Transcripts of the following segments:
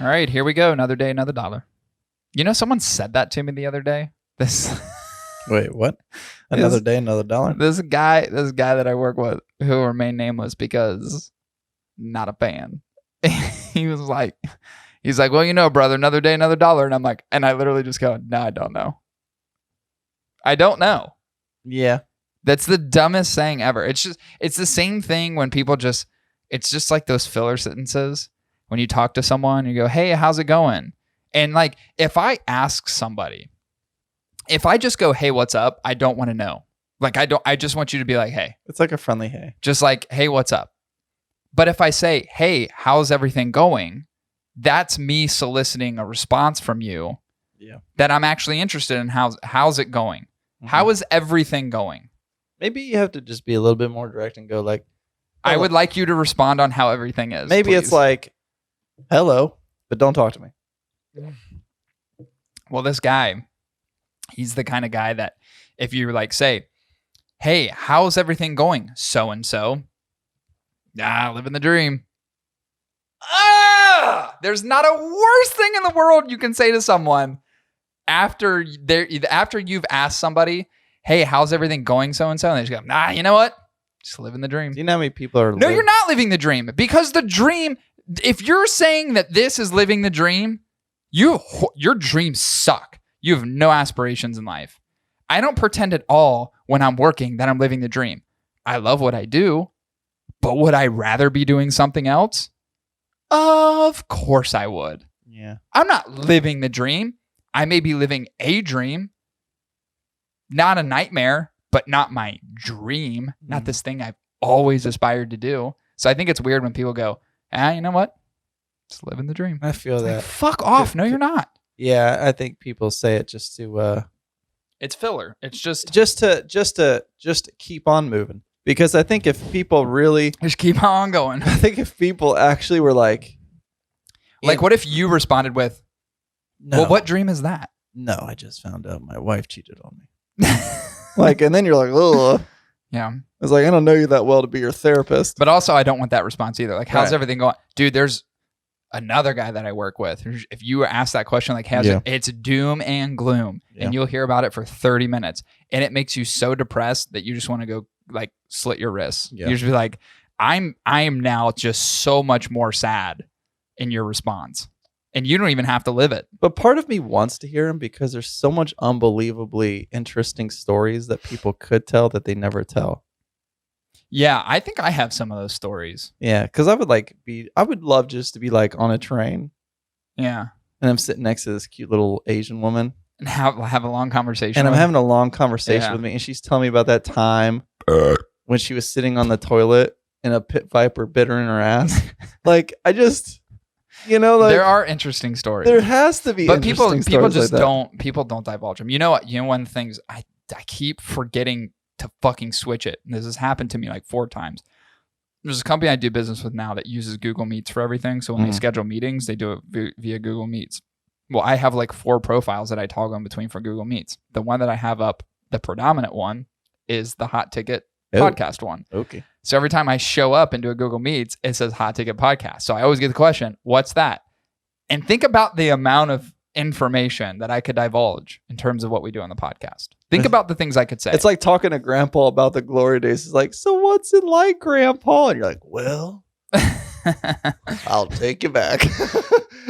All right, here we go. Another day, another dollar. You know, someone said that to me the other day. Wait, what? Another day, another dollar? This guy that I work with, who will remain nameless because not a fan. He's like, well, you know, brother, another day, another dollar. And I'm like, and I literally just go, no, I don't know. I don't know. Yeah. That's the dumbest saying ever. It's the same thing when people it's just like those filler sentences. When you talk to someone, you go, hey, how's it going? And like, if I ask somebody, if I just go, hey, what's up? I don't want to know. Like, I just want you to be like, hey. It's like a friendly hey. Just like, hey, what's up? But if I say, hey, how's everything going? That's me soliciting a response from you. Yeah. That I'm actually interested in how's it going? Mm-hmm. How is everything going? Maybe you have to just be a little bit more direct and go like, I would like you to respond on how everything is. Maybe please. It's like, hello, but don't talk to me. Well, this guy, he's the kind of guy that if you like say, hey, how's everything going? So-and-so. Living the dream. There's not a worse thing in the world you can say to someone after you've asked somebody, hey, how's everything going so-and-so? And they just go, you know what? Just living the dream. Do you know how many people are... No, you're not living the dream. Because the dream, if you're saying that this is living the dream, your dreams suck. You have no aspirations in life. I don't pretend at all when I'm working that I'm living the dream. I love what I do, but would I rather be doing something else? Of course I would. Yeah. I'm not living the dream. I may be living a dream. Not a nightmare, but not my dream. Not this thing I've always aspired to do. So I think it's weird when people go, you know what? Just living the dream. I feel that. Like, fuck off. No, you're not. Yeah, I think people say it just to... it's filler. It's just to keep on moving. Because I think if people really... Just keep on going. I think if people actually were like... Like, what if you responded with, no. Well, what dream is that? No, I just found out my wife cheated on me. Like, and then you're like, oh. Yeah. It's like, I don't know you that well to be your therapist. But also, I don't want that response either. Like, how's everything going? Dude, there's another guy that I work with. If you ask that question, like, it's doom and gloom. Yeah. And you'll hear about it for 30 minutes. And it makes you so depressed that you just want to go, like, slit your wrists. Yeah. You just be like, I am now just so much more sad in your response. And you don't even have to live it. But part of me wants to hear him because there's so much unbelievably interesting stories that people could tell that they never tell. Yeah, I think I have some of those stories. Yeah, because I would love just to be like on a train. Yeah. And I'm sitting next to this cute little Asian woman. And have a long conversation. And I'm having a long conversation with me. And she's telling me about that time when she was sitting on the toilet and a pit viper bit her in her ass. Like, I just... You know, like, there are interesting stories. There has to be, but people just like don't divulge them. You know what? One of the things I keep forgetting to fucking switch it. And this has happened to me like 4 times. There's a company I do business with now that uses Google Meets for everything. So when they schedule meetings, they do it via Google Meets. Well, I have like 4 profiles that I toggle in between for Google Meets. The one that I have up, the predominant one, is the Hot Ticket podcast one. Okay. So every time I show up into a Google Meets, it says Hot Ticket Podcast. So I always get the question, what's that? And think about the amount of information that I could divulge in terms of what we do on the podcast. Think about the things I could say. It's like talking to Grandpa about the glory days. It's like, so what's it like, Grandpa? And you're like, well, I'll take you back.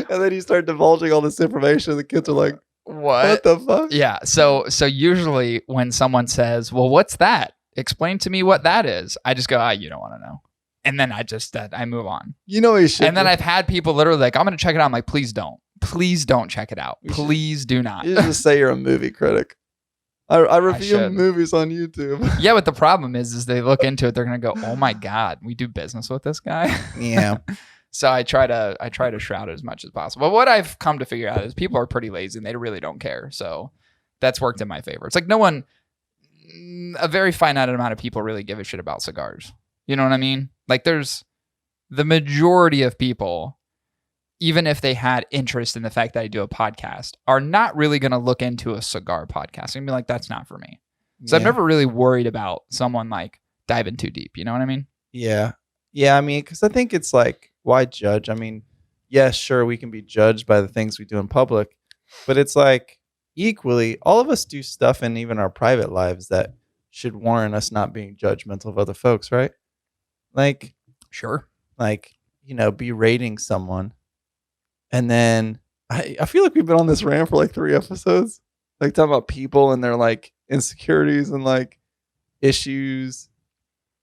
And then you start divulging all this information. And the kids are like, what the fuck? Yeah. So usually when someone says, well, what's that? Explain to me what that is. I just go, you don't want to know. And then I move on. You know he should. And then I've had people literally like, I'm going to check it out. I'm like, please don't. Please don't check it out. Please do not. You just say you're a movie critic. I review movies on YouTube. Yeah, but the problem is they look into it. They're going to go, oh my God, we do business with this guy. Yeah. So I try to shroud it as much as possible. But what I've come to figure out is people are pretty lazy and they really don't care. So that's worked in my favor. It's like a very finite amount of people really give a shit about cigars. You know what I mean? Like there's the majority of people, even if they had interest in the fact that I do a podcast, are not really going to look into a cigar podcast and be like, that's not for me. So I've never really worried about someone like diving too deep. You know what I mean? Yeah. Yeah. I mean, because I think it's like, why judge? I mean, yes, sure, we can be judged by the things we do in public, but it's like equally, all of us do stuff in even our private lives that should warrant us not being judgmental of other folks, right? Like, Sure. like, berating someone. And then I feel like we've been on this rant for like 3 episodes, like talking about people and their like insecurities and like issues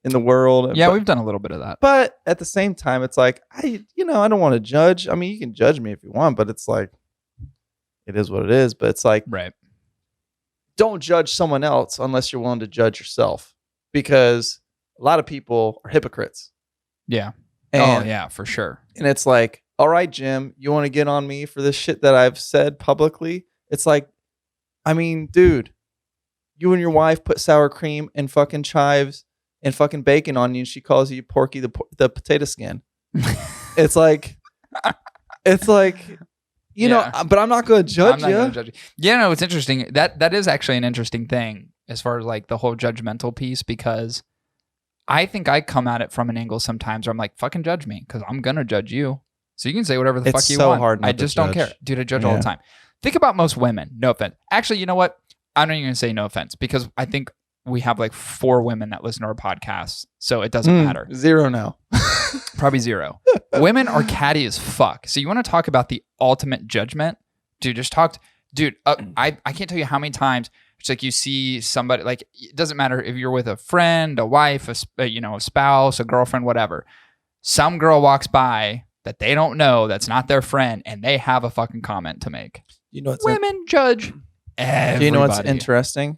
in the world. Yeah, but, we've done a little bit of that. But at the same time, it's like, I don't want to judge. I mean, you can judge me if you want, but it's like, it is what it is. But it's like, Right. don't judge someone else unless you're willing to judge yourself, because a lot of people are hypocrites. Yeah. And, oh, yeah, for sure. And it's like, all right, Jim, you want to get on me for this shit that I've said publicly? It's like, I mean, dude, you and your wife put sour cream and fucking chives and fucking bacon on you, and she calls you Porky the potato skin. It's like, you know, but I'm not going to judge you. Yeah, no, it's interesting. That is actually an interesting thing as far as like the whole judgmental piece, because I think I come at it from an angle sometimes where I'm like, fucking judge me, because I'm going to judge you. So you can say whatever the fuck you want. Hard I just don't care. Dude, I judge all the time. Think about most women. No offense. Actually, you know what? I'm not even going to say no offense, because I think we have like 4 women that listen to our podcast. So it doesn't matter. 0 now. Probably 0. Women are catty as fuck. So you want to talk about the ultimate judgment? Dude, just talk. I can't tell you how many times it's like you see somebody, like, it doesn't matter if you're with a friend, a wife, a spouse, a girlfriend, whatever. Some girl walks by that they don't know, that's not their friend, and they have a fucking comment to make. You know, women judge everybody. Do you know what's interesting?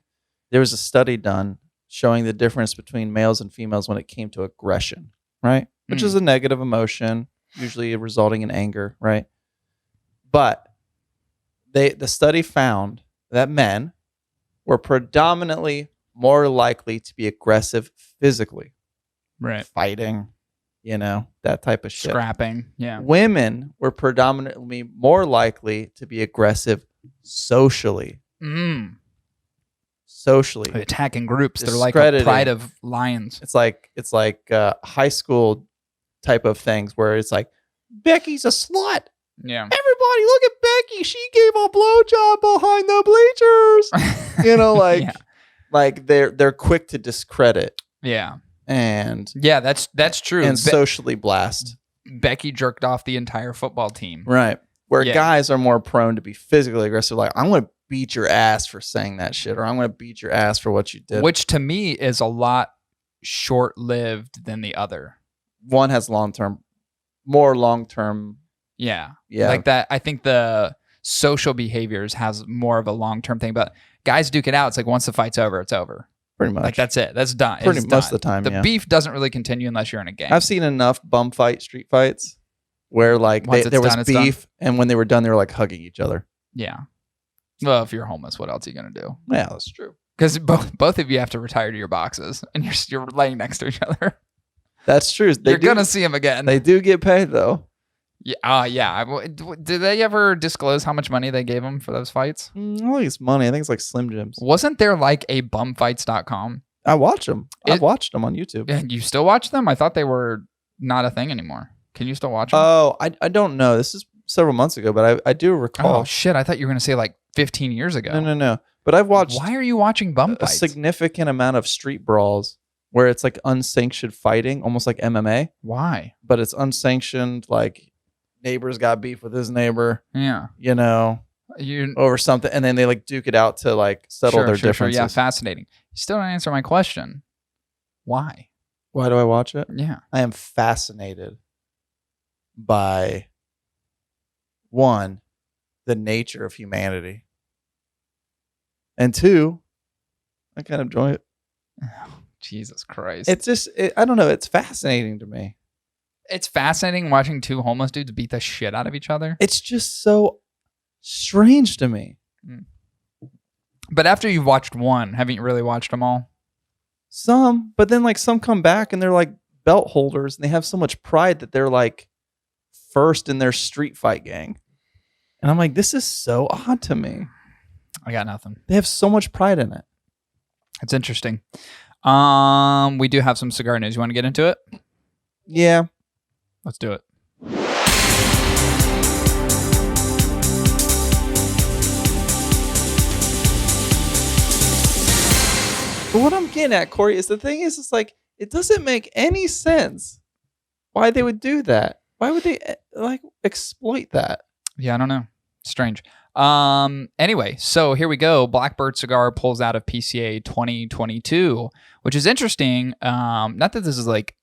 There was a study done showing the difference between males and females when it came to aggression, right? Which is a negative emotion, usually resulting in anger, right? But the study found that men were predominantly more likely to be aggressive physically. Right. Fighting, that type of shit. Scrapping, yeah. Women were predominantly more likely to be aggressive socially. Socially. Attacking groups. They're like a pride of lions. It's like high school type of things where it's like, Becky's a slut. Yeah. Everybody look at Becky. She gave a blowjob behind the bleachers. Like they're quick to discredit. Yeah. And yeah, that's true. And socially blast. Becky jerked off the entire football team. Right. Where guys are more prone to be physically aggressive. Like, I'm going to beat your ass for saying that shit, or I'm going to beat your ass for what you did. Which to me is a lot short-lived than the other. One has more long-term. Yeah. Yeah. Like that. I think the social behaviors has more of a long-term thing, but guys duke it out. It's like once the fight's over, it's over. Pretty much. Like that's it. That's done. Pretty most of the time. The beef doesn't really continue unless you're in a gang. I've seen enough street fights where like there was beef, and when they were done, they were like hugging each other. Yeah. Well, if you're homeless, what else are you gonna do? Yeah, that's true. Because both of you have to retire to your boxes, and you're laying next to each other. That's true. You're gonna see them again. They do get paid though. Yeah. Yeah. Did they ever disclose how much money they gave them for those fights? I don't think it's money. I think it's like Slim Jims. Wasn't there like a bumfights.com? I watch them. I've watched them on YouTube. And you still watch them? I thought they were not a thing anymore. Can you still watch them? Oh, I don't know. This is several months ago, but I do recall. Oh, shit. I thought you were going to say like 15 years ago. No. But I've watched. Why are you watching bum fights? A significant amount of street brawls where it's like unsanctioned fighting, almost like MMA. Why? But it's unsanctioned, like neighbor's got beef with his neighbor. Yeah. Over something. And then they like duke it out to like settle their differences. Yeah, fascinating. You still don't answer my question. Why? Why do I watch it? Yeah. I am fascinated by, one, the nature of humanity. And 2, I kind of enjoy it. Oh, Jesus Christ. It's just, I don't know. It's fascinating to me. It's fascinating watching 2 homeless dudes beat the shit out of each other. It's just so strange to me. But after you've watched one, haven't you really watched them all? Some, but then like some come back and they're like belt holders and they have so much pride that they're like first in their street fight gang. And I'm like, this is so odd to me. I got nothing. They have so much pride in it. It's interesting. We do have some cigar news. You want to get into it? Yeah. Let's do it. But what I'm getting at, Corey, is the thing is, it's like, it doesn't make any sense why they would do that. Why would they exploit that? Yeah, I don't know. Strange. Anyway, so here we go. Blackbird Cigar pulls out of PCA 2022, which is interesting. Not that this is like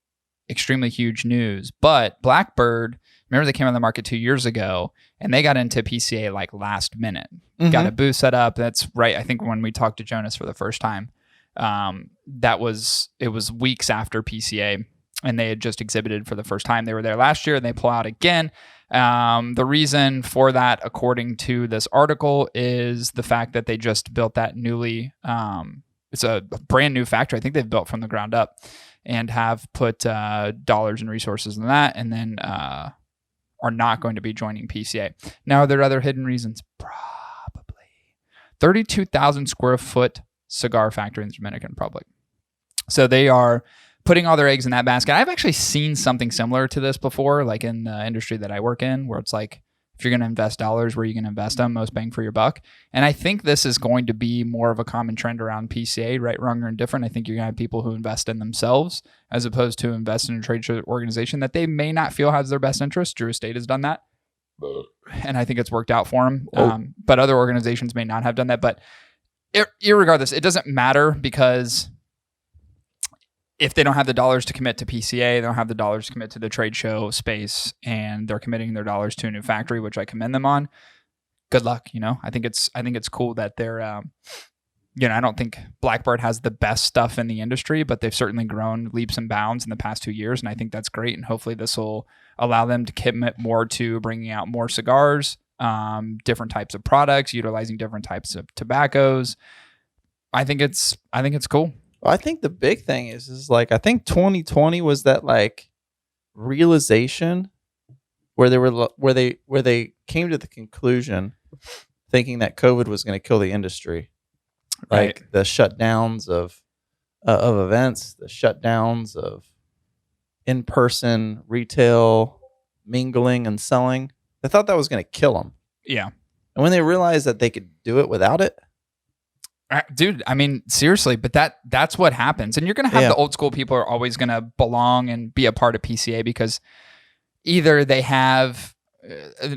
extremely huge news, but Blackbird, remember they came on the market 2 years ago and they got into PCA like last minute. Mm-hmm. Got a booth set up. That's right. I think when we talked to Jonas for the first time, it was weeks after PCA and they had just exhibited for the first time. They were there last year and they pull out again. The reason for that, according to this article, is the fact that they just built that newly, it's a brand new factory. I think they've built from the ground up and have put dollars and resources in that, and then are not going to be joining PCA. Now, are there other hidden reasons? Probably. 32,000 square foot cigar factory in the Dominican Republic. So they are putting all their eggs in that basket. I've actually seen something similar to this before, like in the industry that I work in, where it's like, if you're going to invest dollars, where are you going to invest them? Most bang for your buck. And I think this is going to be more of a common trend around PCA, right, wrong, or indifferent. I think you're going to have people who invest in themselves as opposed to invest in a trade show organization that they may not feel has their best interest. Drew Estate has done that. And I think it's worked out for them. But other organizations may not have done that. But irregardless, it doesn't matter, because if they don't have the dollars to commit to PCA, they don't have the dollars to commit to the trade show space, and they're committing their dollars to a new factory, which I commend them on. Good luck. I think it's cool that they're, I don't think Blackbird has the best stuff in the industry, but they've certainly grown leaps and bounds in the past 2 years. And I think that's great. And hopefully this will allow them to commit more to bringing out more cigars, different types of products, utilizing different types of tobaccos. I think it's cool. Well, I think the big thing is like, I think 2020 was that like realization where they came to the conclusion, thinking that COVID was going to kill the industry, like the shutdowns of events, the shutdowns of in-person retail mingling and selling. They thought that was going to kill them. Yeah, and when they realized that they could do it without it. Dude, I mean, seriously, but that's what happens. And you're going to have the old school people are always going to belong and be a part of PCA, because either they have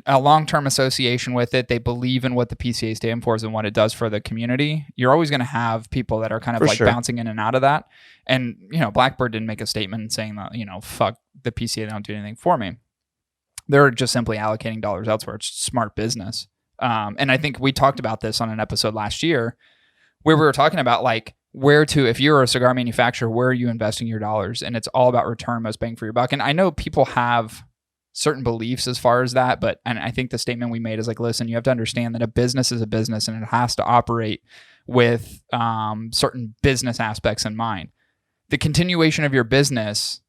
a long-term association with it, they believe in what the PCA stands for and what it does for the community. You're always going to have people that are kind of bouncing in and out of that. And, Blackbird didn't make a statement saying that, fuck the PCA, they don't do anything for me. They're just simply allocating dollars elsewhere. It's smart business. And I think we talked about this on an episode last year, where we were talking about like if you're a cigar manufacturer, where are you investing your dollars? And it's all about return, most bang for your buck. And I know people have certain beliefs as far as that, and I think the statement we made is like, listen, you have to understand that a business is a business and it has to operate with certain business aspects in mind. The continuation of your business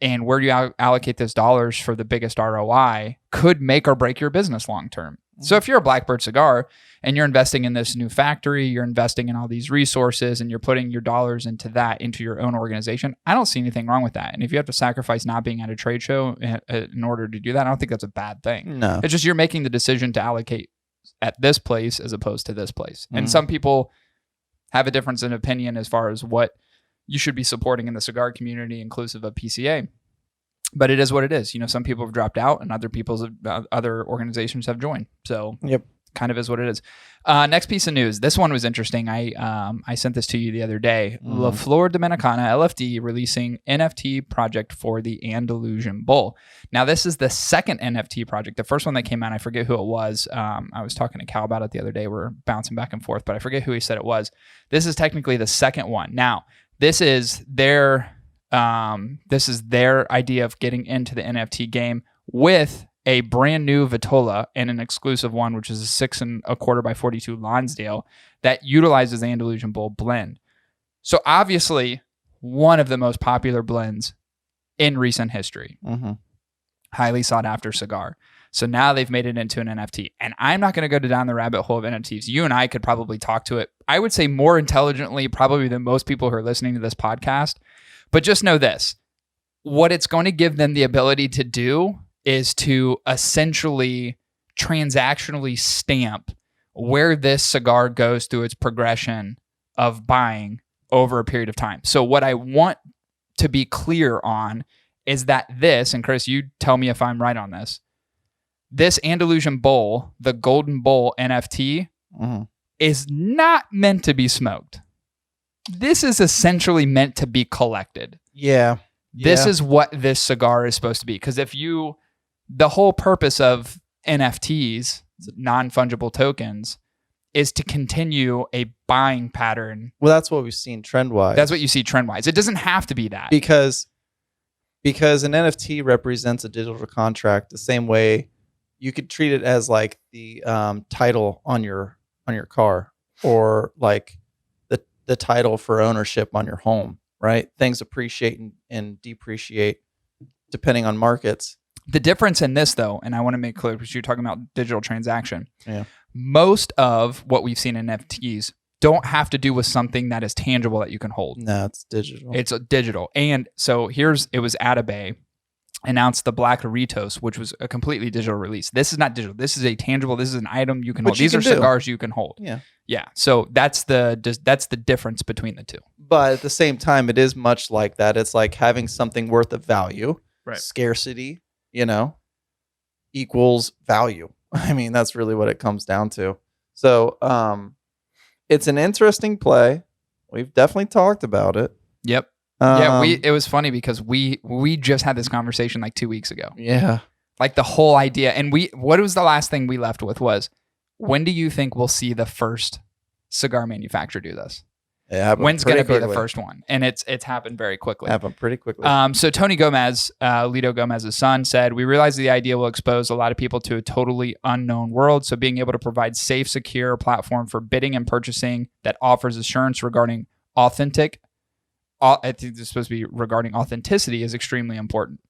and where you allocate those dollars for the biggest ROI could make or break your business long term. So if you're a Blackbird Cigar and you're investing in this new factory, you're investing in all these resources and you're putting your dollars into your own organization, I don't see anything wrong with that. And if you have to sacrifice not being at a trade show in order to do that, I don't think that's a bad thing. No. It's just you're making the decision to allocate at this place as opposed to this place. And some people have a difference in opinion as far as what you should be supporting in the cigar community, inclusive of PCA. But it is what it is. Some people have dropped out and other organizations have joined. So kind of is what it is. Next piece of news. This one was interesting. I sent this to you the other day. La Flor Dominicana, LFD, releasing NFT project for the Andalusian Bull. Now, this is the second NFT project. The first one that came out, I forget who it was. I was talking to Cal about it the other day. We're bouncing back and forth, but I forget who he said it was. This is technically the second one. Now, this is their idea of getting into the NFT game with a brand new Vitola and an exclusive one, which is a 6 1/4 by 42 Lonsdale that utilizes the Andalusian Bull blend. So obviously one of the most popular blends in recent history, highly sought after cigar. So now they've made it into an NFT, and I'm not going to go down the rabbit hole of NFTs. You and I could probably talk to it, I would say, more intelligently probably than most people who are listening to this podcast. But just know this, what it's going to give them the ability to do is to essentially transactionally stamp where this cigar goes through its progression of buying over a period of time. So what I want to be clear on is that this, and Chris, you tell me if I'm right on this Andalusian Bull, the Golden Bull NFT, is not meant to be smoked. This is essentially meant to be collected. Yeah. This is what this cigar is supposed to be. Because the whole purpose of NFTs, non-fungible tokens, is to continue a buying pattern. Well, that's what we've seen trend-wise. That's what you see trend-wise. It doesn't have to be that. Because an NFT represents a digital contract the same way you could treat it as like the title on your car, or like the title for ownership on your home, right? Things appreciate and depreciate depending on markets. The difference in this, though, and I want to make clear because you're talking about digital transaction. Yeah. Most of what we've seen in NFTs don't have to do with something that is tangible that you can hold. No, it's digital. It's digital. And so it was Atabay announced the Black Ritos, which was a completely digital release. This is not digital. This is a tangible. This is an item you can hold. These are cigars you can hold. Yeah. Yeah. So that's the difference between the two. But at the same time, it is much like that. It's like having something worth of value. Right. Scarcity, equals value. I mean, that's really what it comes down to. So it's an interesting play. We've definitely talked about it. Yep. It was funny because we just had this conversation like 2 weeks ago. Yeah. Like the whole idea. And what was the last thing we left with was, when do you think we'll see the first cigar manufacturer do this? When's going to be the first one? And it's happened very quickly. Happened pretty quickly. So Tony Gomez, Lito Gomez's son, said, "We realize the idea will expose a lot of people to a totally unknown world. So being able to provide safe, secure platform for bidding and purchasing that offers assurance regarding I think it's supposed to be regarding authenticity is extremely important.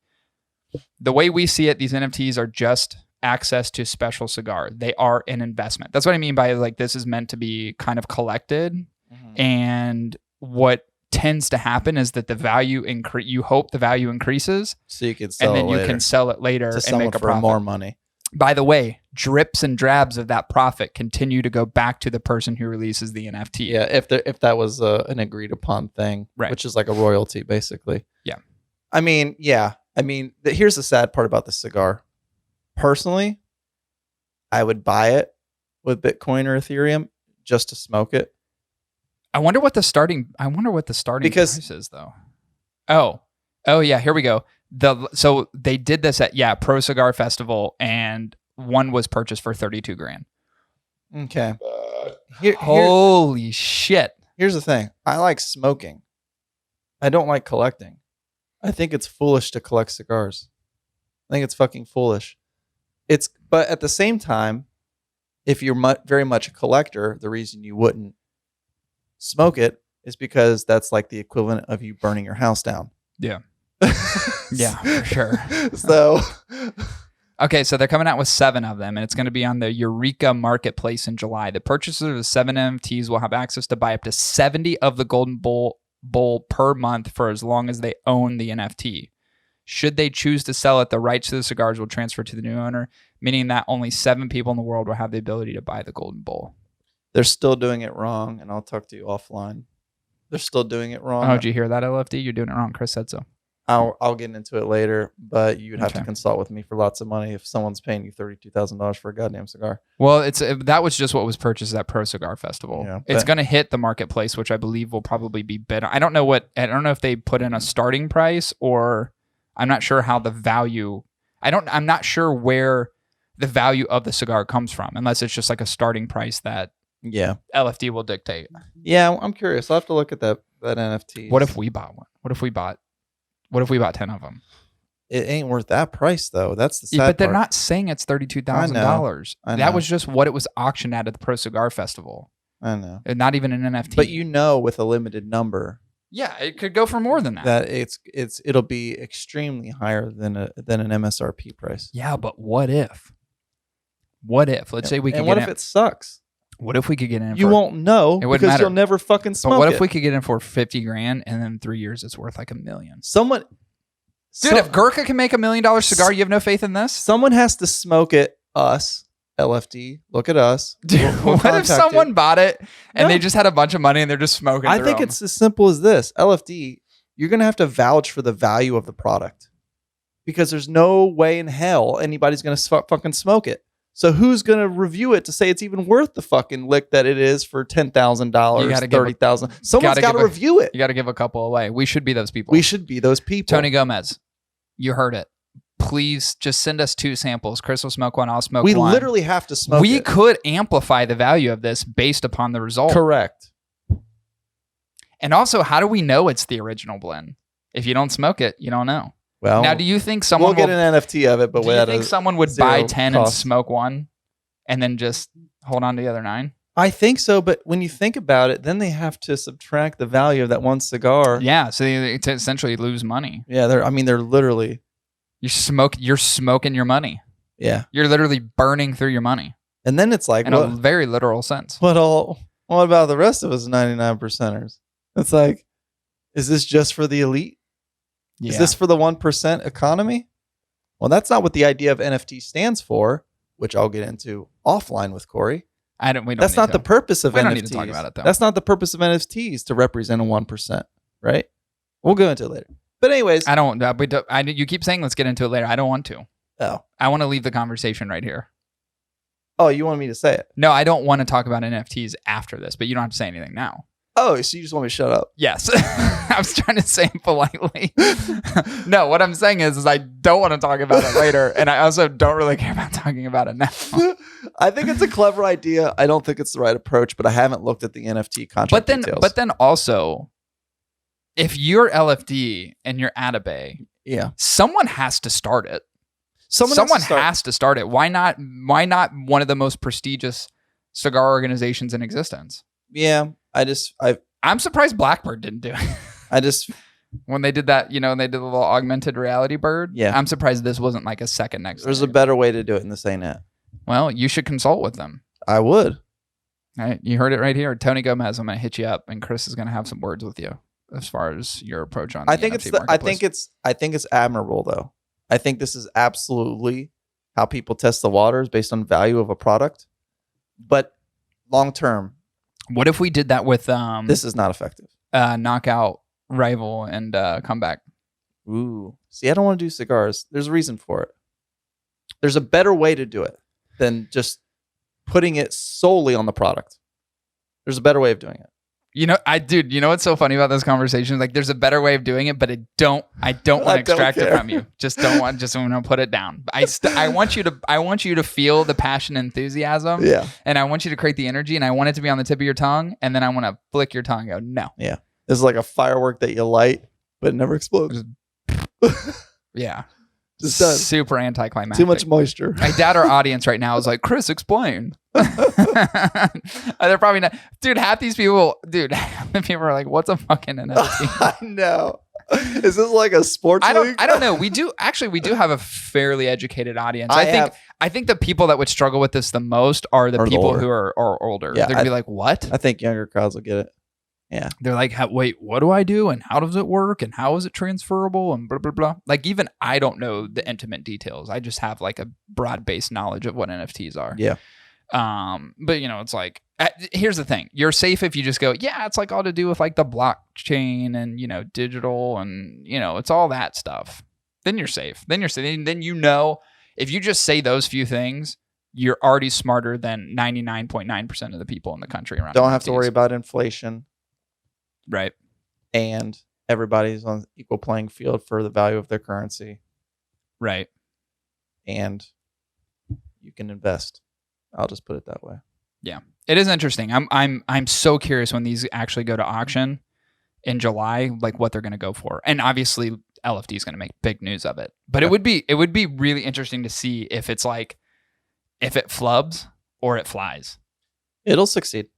The way we see it, these NFTs are just access to special cigar. They are an investment. That's what I mean by like this is meant to be kind of collected." And what tends to happen is that the value you hope the value increases, so you can sell and then you can sell it later and make a profit. More money. By the way, drips and drabs of that profit continue to go back to the person who releases the NFT. Yeah, if that was an agreed upon thing, right, which is like a royalty, basically. Yeah. I mean, here's the sad part about the cigar. Personally, I would buy it with Bitcoin or Ethereum just to smoke it. I wonder what the starting price is, though. Oh yeah, here we go. So they did this at Pro Cigar Festival, and one was purchased for $32,000. Okay. Holy shit! Here's the thing. I like smoking. I don't like collecting. I think it's foolish to collect cigars. I think it's fucking foolish. But at the same time, if you're very much a collector, the reason you wouldn't smoke it is because that's like the equivalent of you burning your house down. Yeah. Yeah, for sure. So okay, so they're coming out with 7 of them, and it's going to be on the Eureka Marketplace in July. The purchasers of 7 NFTs will have access to buy up to 70 of the Golden Bull per month for as long as they own the NFT. Should they choose to sell it, the rights to the cigars will transfer to the new owner, meaning that only 7 people in the world will have the ability to buy the Golden Bull. They're still doing it wrong, and I'll talk to you offline. They're still doing it wrong. Oh, did you hear that, LFD? You're doing it wrong. Chris said so. I'll get into it later, but you'd have to consult with me for lots of money if someone's paying you $32,000 for a goddamn cigar. Well, that was just what was purchased at Pro Cigar Festival. Yeah, it's going to hit the marketplace, which I believe will probably be bid. I don't know if they put in a starting price, or I'm not sure how the value. I'm not sure where the value of the cigar comes from, unless it's just like a starting price that LFD will dictate. Yeah, I'm curious. I'll have to look at that NFT. What if we bought one? What if we bought 10 of them? It ain't worth that price, though. That's the sad But they're part. not saying it's $32,000. That was just what it was auctioned at the Pro Cigar Festival. I know. And not even an NFT. But with a limited number. Yeah, it could go for more than that. That it'll be extremely higher than an MSRP price. Yeah, but what if? Let's say we could. And what if it sucks? What if we could get in? You won't know because you'll never fucking smoke it. But what if we could get in for $50,000 and then in 3 years it's worth like $1 million? Someone Dude, if Gurkha can make $1 million cigar, you have no faith in this? Someone has to smoke it. Us. LFD. Look at us. Dude, what if someone bought it and they just had a bunch of money and they're just smoking I think it's as simple as this. LFD, you're going to have to vouch for the value of the product because there's no way in hell anybody's going to fucking smoke it. So who's going to review it to say it's even worth the fucking lick that it is for $10,000, $30,000? Someone's got to review it. You got to give a couple away. We should be those people. We should be those people. Tony Gomez, you heard it. Please just send us 2 samples. Chris will smoke one. I'll smoke one. We literally have to smoke it. We could amplify the value of this based upon the result. Correct. And also, how do we know it's the original blend? If you don't smoke it, you don't know. Well, now, do you think someone we'll get an NFT of it? But do you think someone would buy 10 cost. and smoke one, and then just hold on to the other 9? I think so, but when you think about it, then they have to subtract the value of that one cigar. Yeah, so they essentially lose money. Yeah, they're literally. You're smoking your money. Yeah. You're literally burning through your money. And then it's like, in a very literal sense. What about the rest of us 99%ers? It's like, is this just for the elite? Yeah. Is this for the 1% economy? Well, that's not what the idea of NFT stands for, which I'll get into offline with Cory. That's not the purpose of NFTs. We don't need to talk about it, though. That's not the purpose of NFTs, to represent a 1%, right? We'll go into it later. But anyways, you keep saying let's get into it later. I don't want to. Oh, I want to leave the conversation right here. Oh, you want me to say it? No, I don't want to talk about NFTs after this, but you don't have to say anything now. Oh, so you just want me to shut up? Yes. I was trying to say it politely. No, what I'm saying is I don't want to talk about it later, and I also don't really care about talking about it now. I think it's a clever idea. I don't think it's the right approach, but I haven't looked at the NFT contract details. But then also, if you're LFD and you're Atabay, yeah, someone has to start it. Someone has to start it. Why not one of the most prestigious cigar organizations in existence? Yeah, I'm surprised Blackbird didn't do it. When they did that, and they did the little augmented reality bird. Yeah, I'm surprised this wasn't like a second next. There's a better way to do it, and this ain't it. Well, you should consult with them. I would. All right, you heard it right here. Tony Gomez, I'm gonna hit you up, and Chris is gonna have some words with you as far as your approach on. I think it's admirable though. I think this is absolutely how people test the waters based on value of a product. But long term, what if we did that with this is not effective. Knockout, Rival, and Comeback. Ooh. See, I don't want to do cigars. There's a reason for it. There's a better way to do it than just putting it solely on the product. There's a better way of doing it. You know what's so funny about this conversation? Like, there's a better way of doing it, but I don't want to extract it from you. Just want to put it down. I want you to feel the passion and enthusiasm. Yeah. And I want you to create the energy, and I want it to be on the tip of your tongue, and then I want to flick your tongue and go, no. Yeah. This is like a firework that you light, but it never explodes. Yeah. Just done. Super anticlimactic. Too much moisture. I doubt our audience right now is like, Chris, explain. They're probably not. Dude, half the people are like, what's a fucking NFT? I know. Is this like a sports league? I don't know. We do have a fairly educated audience. I think the people that would struggle with this the most are the people who are older. Yeah, they're gonna be like, what? I think younger crowds will get it. Yeah. They're like, wait, what do I do? And how does it work? And how is it transferable? And blah, blah, blah. Like, even I don't know the intimate details. I just have like a broad-based knowledge of what NFTs are. Yeah. But it's like, here's the thing. You're safe if you just go, yeah, it's like all to do with like the blockchain and, digital and, it's all that stuff. Then you're safe. Then if you just say those few things, you're already smarter than 99.9% of the people in the country around. Don't have to worry about inflation. Right. And everybody's on equal playing field for the value of their currency. Right. And you can invest. I'll just put it that way. Yeah. It is interesting. I'm so curious when these actually go to auction in July, like what they're going to go for. And obviously LFD is going to make big news of it. But it would be really interesting to see if it's like if it flubs or it flies. It'll succeed.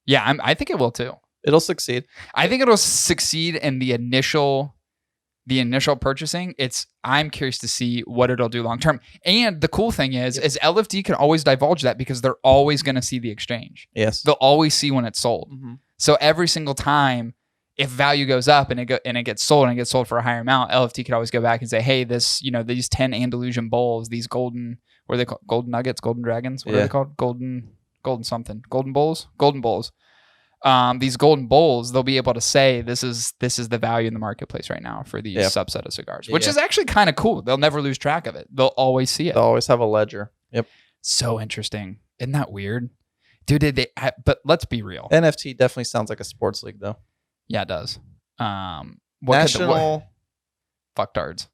Yeah, I think it will too. It'll succeed. I think it'll succeed in the initial purchasing. I'm curious to see what it'll do long term. And the cool thing is LFD can always divulge that because they're always going to see the exchange. Yes. They'll always see when it's sold. Mm-hmm. So every single time if value goes up and it gets sold for a higher amount, LFT could always go back and say, hey, this, these 10 Andalusian bulls, these golden, what are they called? Golden nuggets, golden dragons? What are they called? Golden something. Golden bulls? Golden bulls. These golden bulls, they'll be able to say this is the value in the marketplace right now for these subset of cigars, which is actually kind of cool. They'll never lose track of it. They'll always see it. They'll always have a ledger. Yep. So interesting. Isn't that weird? Dude, but let's be real. NFT definitely sounds like a sports league, though. Yeah, it does. National fucktards.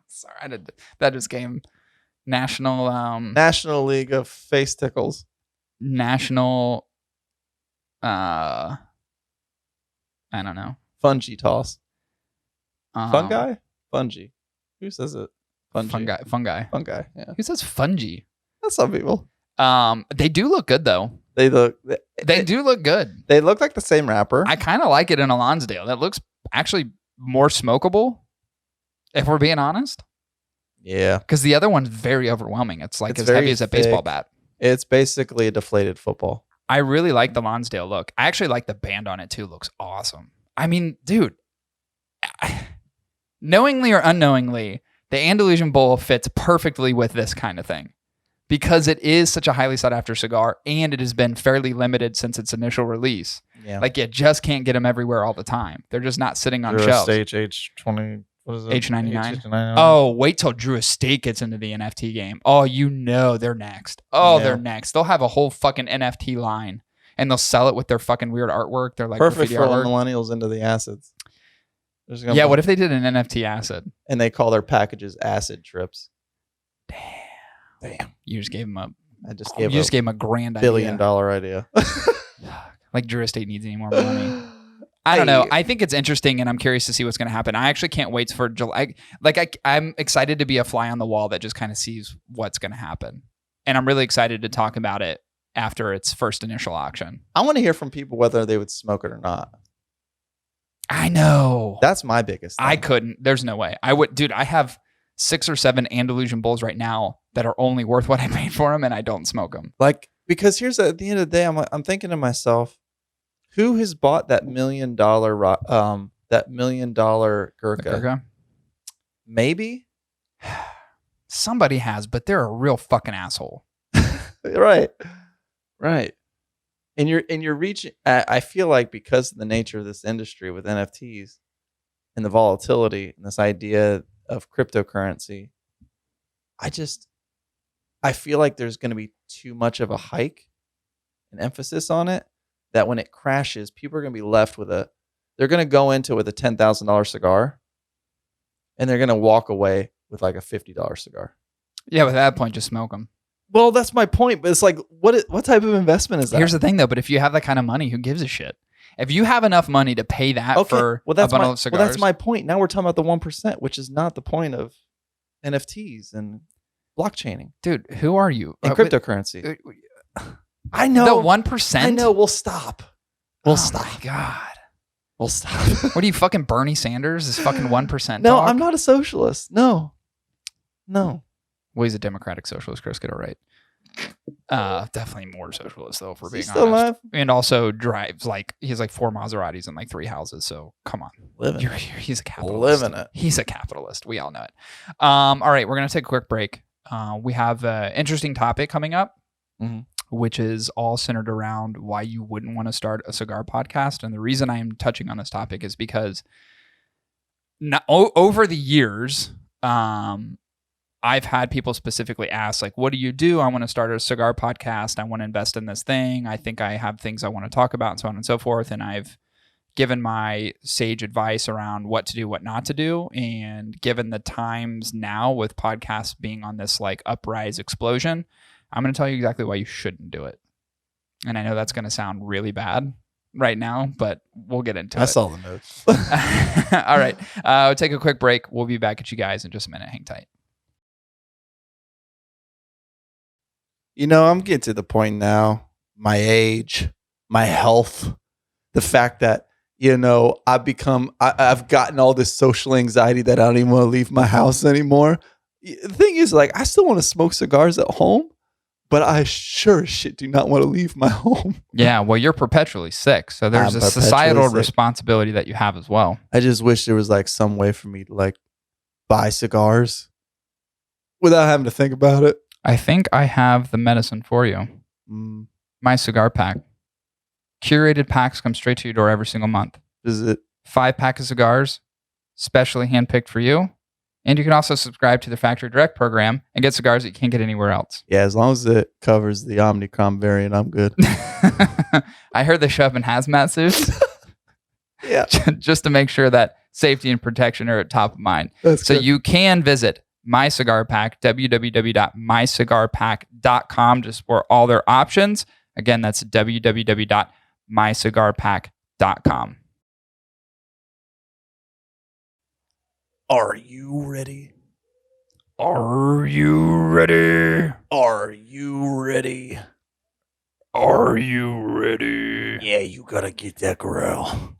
Sorry, that just came. National League of Face Tickles. National. I don't know. Fungi toss. Fungi? Fungi. Who says it? Fungi. Fungi. Yeah. Who says fungi? That's some people. They do look good though. They do look good. They look like the same wrapper. I kind of like it in a Lonsdale. That looks actually more smokable, if we're being honest. Yeah. Because the other one's very overwhelming. It's like as heavy as a baseball bat. It's basically a deflated football. I really like the Lonsdale look. I actually like the band on it too. It looks awesome. I mean, dude, knowingly or unknowingly, the Andalusian Bull fits perfectly with this kind of thing. Because it is such a highly sought after cigar and it has been fairly limited since its initial release. Yeah. Like you just can't get them everywhere all the time. They're just not sitting on shelves. Stage H20, what is it? H99. Oh, wait till Drew Estate gets into the NFT game. Oh, they're next. They're next. They'll have a whole fucking NFT line and they'll sell it with their fucking weird artwork. They're like perfect for millennials into the acids. Yeah, what if they did an NFT acid? And they call their packages acid trips. Damn. You just gave him a grand $1 billion idea. Like Drew Estate needs any more money. I don't know. I think it's interesting and I'm curious to see what's going to happen. I actually can't wait for July. I'm excited to be a fly on the wall that just kind of sees what's going to happen. And I'm really excited to talk about it after its first initial auction. I want to hear from people whether they would smoke it or not. I know. That's my biggest thing. I couldn't. There's no way. I would. Dude, I have 6 or 7 Andalusian Bulls right now that are only worth what I paid for them and I don't smoke them. Like, because here's at the end of the day, I'm thinking to myself, who has bought that $1 million Gurkha? Gurkha? Maybe somebody has, but they're a real fucking asshole. Right. And you're reaching. I feel like because of the nature of this industry with NFTs and the volatility and this idea of cryptocurrency, I feel like there's going to be too much of a hike and emphasis on it that when it crashes, people are going to be left with they're going to go into it with a $10,000 cigar and they're going to walk away with like a $50 cigar. Yeah, but at that point, just smoke them. Well, that's my point. But it's like, what type of investment is that? Here's the thing, though. But if you have that kind of money, who gives a shit? If you have enough money to pay that for a bundle of cigars. Well, that's my point. Now we're talking about the 1%, which is not the point of NFTs and blockchaining. Dude, who are you? And cryptocurrency. I know. The 1%? I know. We'll stop. My God. We'll stop. What are you, fucking Bernie Sanders? This fucking 1% No, talk? I'm not a socialist. No. Well, he's a democratic socialist, Chris. Get it right. Definitely more socialist, though, if we're being honest. Still alive? And also drives, he has 4 Maseratis and 3 houses. So come on. He's a capitalist. Living it. He's a capitalist. We all know it. All right. We're going to take a quick break. We have an interesting topic coming up. Mm-hmm. Which is all centered around why you wouldn't want to start a cigar podcast. And the reason I am touching on this topic is because over the years, I've had people specifically ask, like, what do you do? I want to start a cigar podcast. I want to invest in this thing. I think I have things I want to talk about and so on and so forth. And I've given my sage advice around what to do, what not to do. And given the times now with podcasts being on this uprise explosion, I'm going to tell you exactly why you shouldn't do it. And I know that's going to sound really bad right now, but we'll get into it. I saw the notes. All right. We'll take a quick break. We'll be back at you guys in just a minute. Hang tight. I'm getting to the point now, my age, my health, the fact that, I've gotten all this social anxiety that I don't even want to leave my house anymore. The thing is, I still want to smoke cigars at home. but I sure as shit do not want to leave my home. Yeah, well, you're perpetually sick, so there's I'm a societal perpetually sick. responsibility that you have as well. I just wish there was like some way for me to like buy cigars without having to think about it. I think I have the medicine for you. My cigar pack. Curated packs come straight to your door every single month. Is it 5-pack of cigars, specially handpicked for you. And you can also subscribe to the Factory Direct program and get cigars that you can't get anywhere else. Yeah, as long as it covers the Omnicom variant, I'm good. I heard they show up in hazmat suits. Yeah. Just to make sure that safety and protection are at top of mind. That's So good. you can visit My Cigar Pack, www.mycigarpack.com, just for all their options. Again, that's www.mycigarpack.com. Are you ready? Are you ready? Are you ready? Are you ready? Yeah, you gotta get that growl.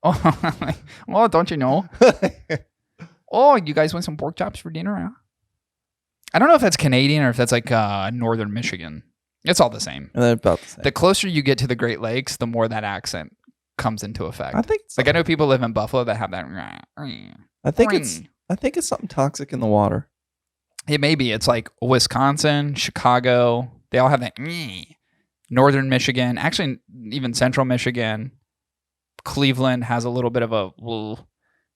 Oh, well, don't you know? Oh, you guys want some pork chops for dinner? Huh? I don't know if that's Canadian or if that's like Northern Michigan. It's all the same. And they're about the same. The closer you get to the Great Lakes, the more that accent comes into effect. I think Like I know people live in Buffalo that have that. I think it's something toxic in the water. It may be. It's like Wisconsin, Chicago. They all have that. Northern Michigan, actually even Central Michigan. Cleveland has a little bit of a. And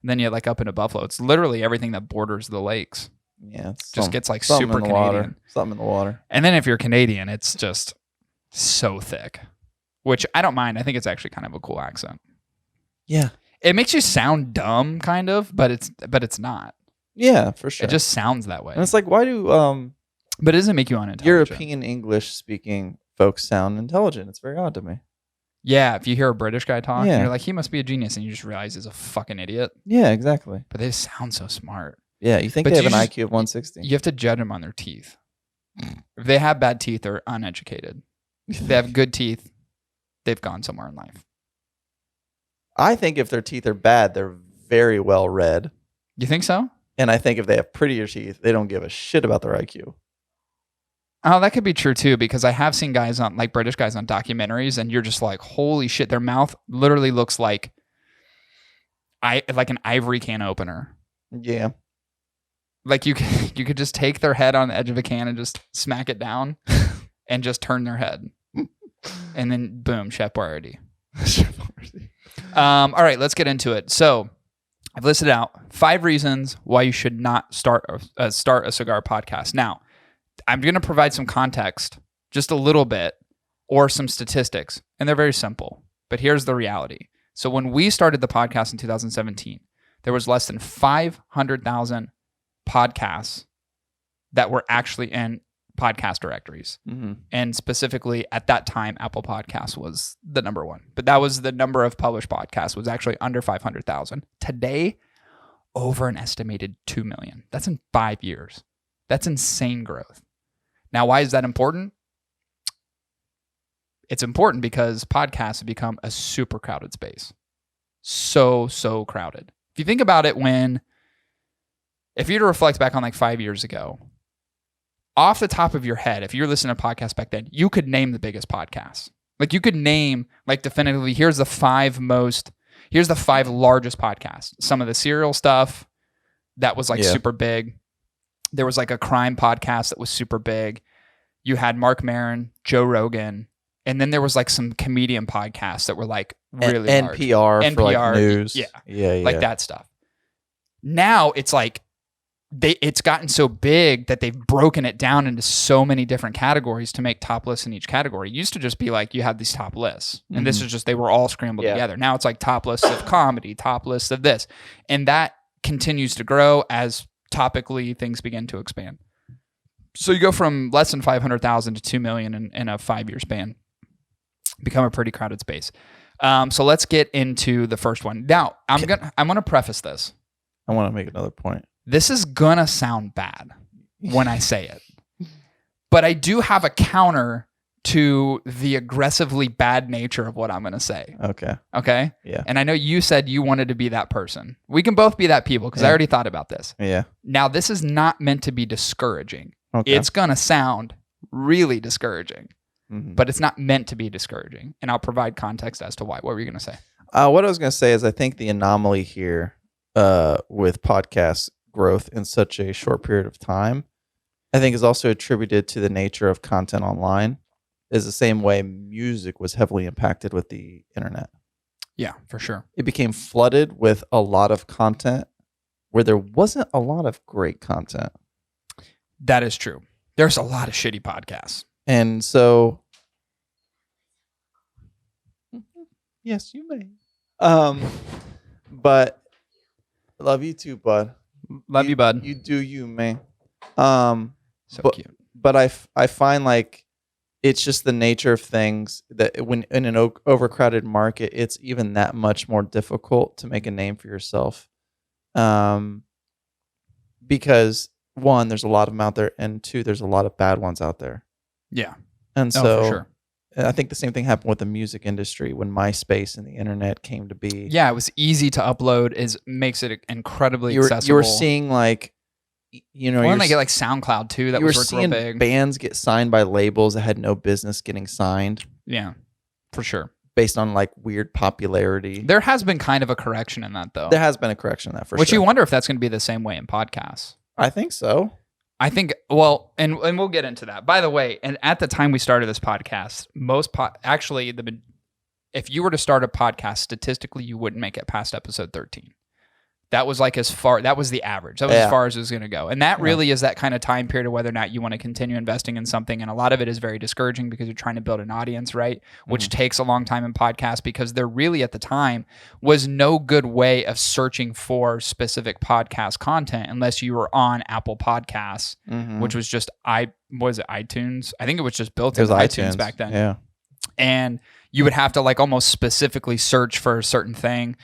then you like up into Buffalo. It's literally everything that borders the lakes. Yeah, it's Just gets like something super in the Canadian. water. Something in the water. And then if you're Canadian, it's just so thick, which I don't mind. I think it's actually kind of a cool accent. Yeah. It makes you sound dumb, kind of, but it's not. Yeah, for sure. It just sounds that way. and it's like, why do But it doesn't make you unintelligent. European English speaking folks sound intelligent? It's very odd to me. Yeah, if you hear a British guy talk, Yeah. you're like, he must be a genius, and you just realize he's a fucking idiot. Yeah, exactly. But they sound so smart. Yeah, you think But they have you an just- IQ of 160? You have to judge them on their teeth. If they have bad teeth, they're uneducated. If they have good teeth, they've gone somewhere in life. I think if their teeth are bad, they're very well read. You think so? And I think if they have prettier teeth, they don't give a shit about their IQ. Oh, that could be true too, because I have seen guys on, like British guys on documentaries, and you're just like, holy shit, their mouth literally looks like an ivory can opener. Yeah. Like you could just take their head on the edge of a can and just smack it down and just turn their head. And then boom, Chef Boyardee. All right, let's get into it. So I've listed out 5 reasons why you should not start a cigar podcast. Now, I'm going to provide some context, just a little bit, or some statistics, and they're very simple. But here's the reality. So when we started the podcast in 2017, there was less than 500,000 podcasts that were actually in podcast directories. Mm-hmm. And specifically at that time, Apple Podcasts was the number one. But that was the number of published podcasts was actually under 500,000. Today, over an estimated 2 million. That's in 5 years. That's insane growth. Now, why is that important? It's important because podcasts have become a super crowded space. So crowded. If you think about it, if you were to reflect back on like 5 years ago, off the top of your head, if you're listening to podcasts back then, you could name the biggest podcasts. Like you could name like definitively, here's the 5 largest podcasts. Some of the serial stuff that was like super big. There was like a crime podcast that was super big. You had Mark Maron, Joe Rogan, and then there was like some comedian podcasts that were like really large. NPR for like news. Yeah. Like that stuff. Now it's like it's gotten so big that they've broken it down into so many different categories to make top lists in each category. It used to just be like you had these top lists, and this is just they were all scrambled together. Now it's like top lists of comedy, top lists of this, and that continues to grow as topically things begin to expand. So you go from less than 500,000 to 2 million in a 5-year span. Become a pretty crowded space. So let's get into the first one. Now I'm gonna preface this. I want to make another point. This is gonna sound bad when I say it, but I do have a counter to the aggressively bad nature of what I'm gonna say. Okay. Yeah. And I know you said you wanted to be that person. We can both be that people because I already thought about this. Yeah. Now this is not meant to be discouraging. Okay. It's gonna sound really discouraging. Mhm. But it's not meant to be discouraging. And I'll provide context as to why. What were you going to say? What I was going to say is I think the anomaly here with podcast growth in such a short period of time, I think is also attributed to the nature of content online, is the same way music was heavily impacted with the internet. Yeah, for sure. It became flooded with a lot of content where there wasn't a lot of great content. That is true. There's a lot of shitty podcasts. And so, yes, you may. But love you too, bud. Love you, bud. You do you, man. So cute. But I find like it's just the nature of things that when in an overcrowded market, it's even that much more difficult to make a name for yourself. Because one, there's a lot of them out there, and two, there's a lot of bad ones out there. Yeah. And For so sure. I think the same thing happened with the music industry when MySpace and the internet came to be. Yeah, it was easy to upload. Makes it incredibly accessible. You were seeing like, when they get like SoundCloud too, that you were was real seeing big. bands get signed by labels that had no business getting signed. Yeah, for sure. Based on like weird popularity. There has been kind of a correction in that though. There has been a correction in that for Which sure. you wonder if that's going to be the same way in podcasts. I think so. I think, well, and we'll get into that. By the way, and at the time we started this podcast, if you were to start a podcast, statistically, you wouldn't make it past episode 13. That was like that was the average. That was as far as it was going to go. And that really is that kind of time period of whether or not you want to continue investing in something. And a lot of it is very discouraging because you're trying to build an audience, right? Which takes a long time in podcasts because there really at the time was no good way of searching for specific podcast content unless you were on Apple Podcasts, which was just, was it iTunes? I think it was just built into iTunes back then. Yeah. And you would have to like almost specifically search for a certain thing.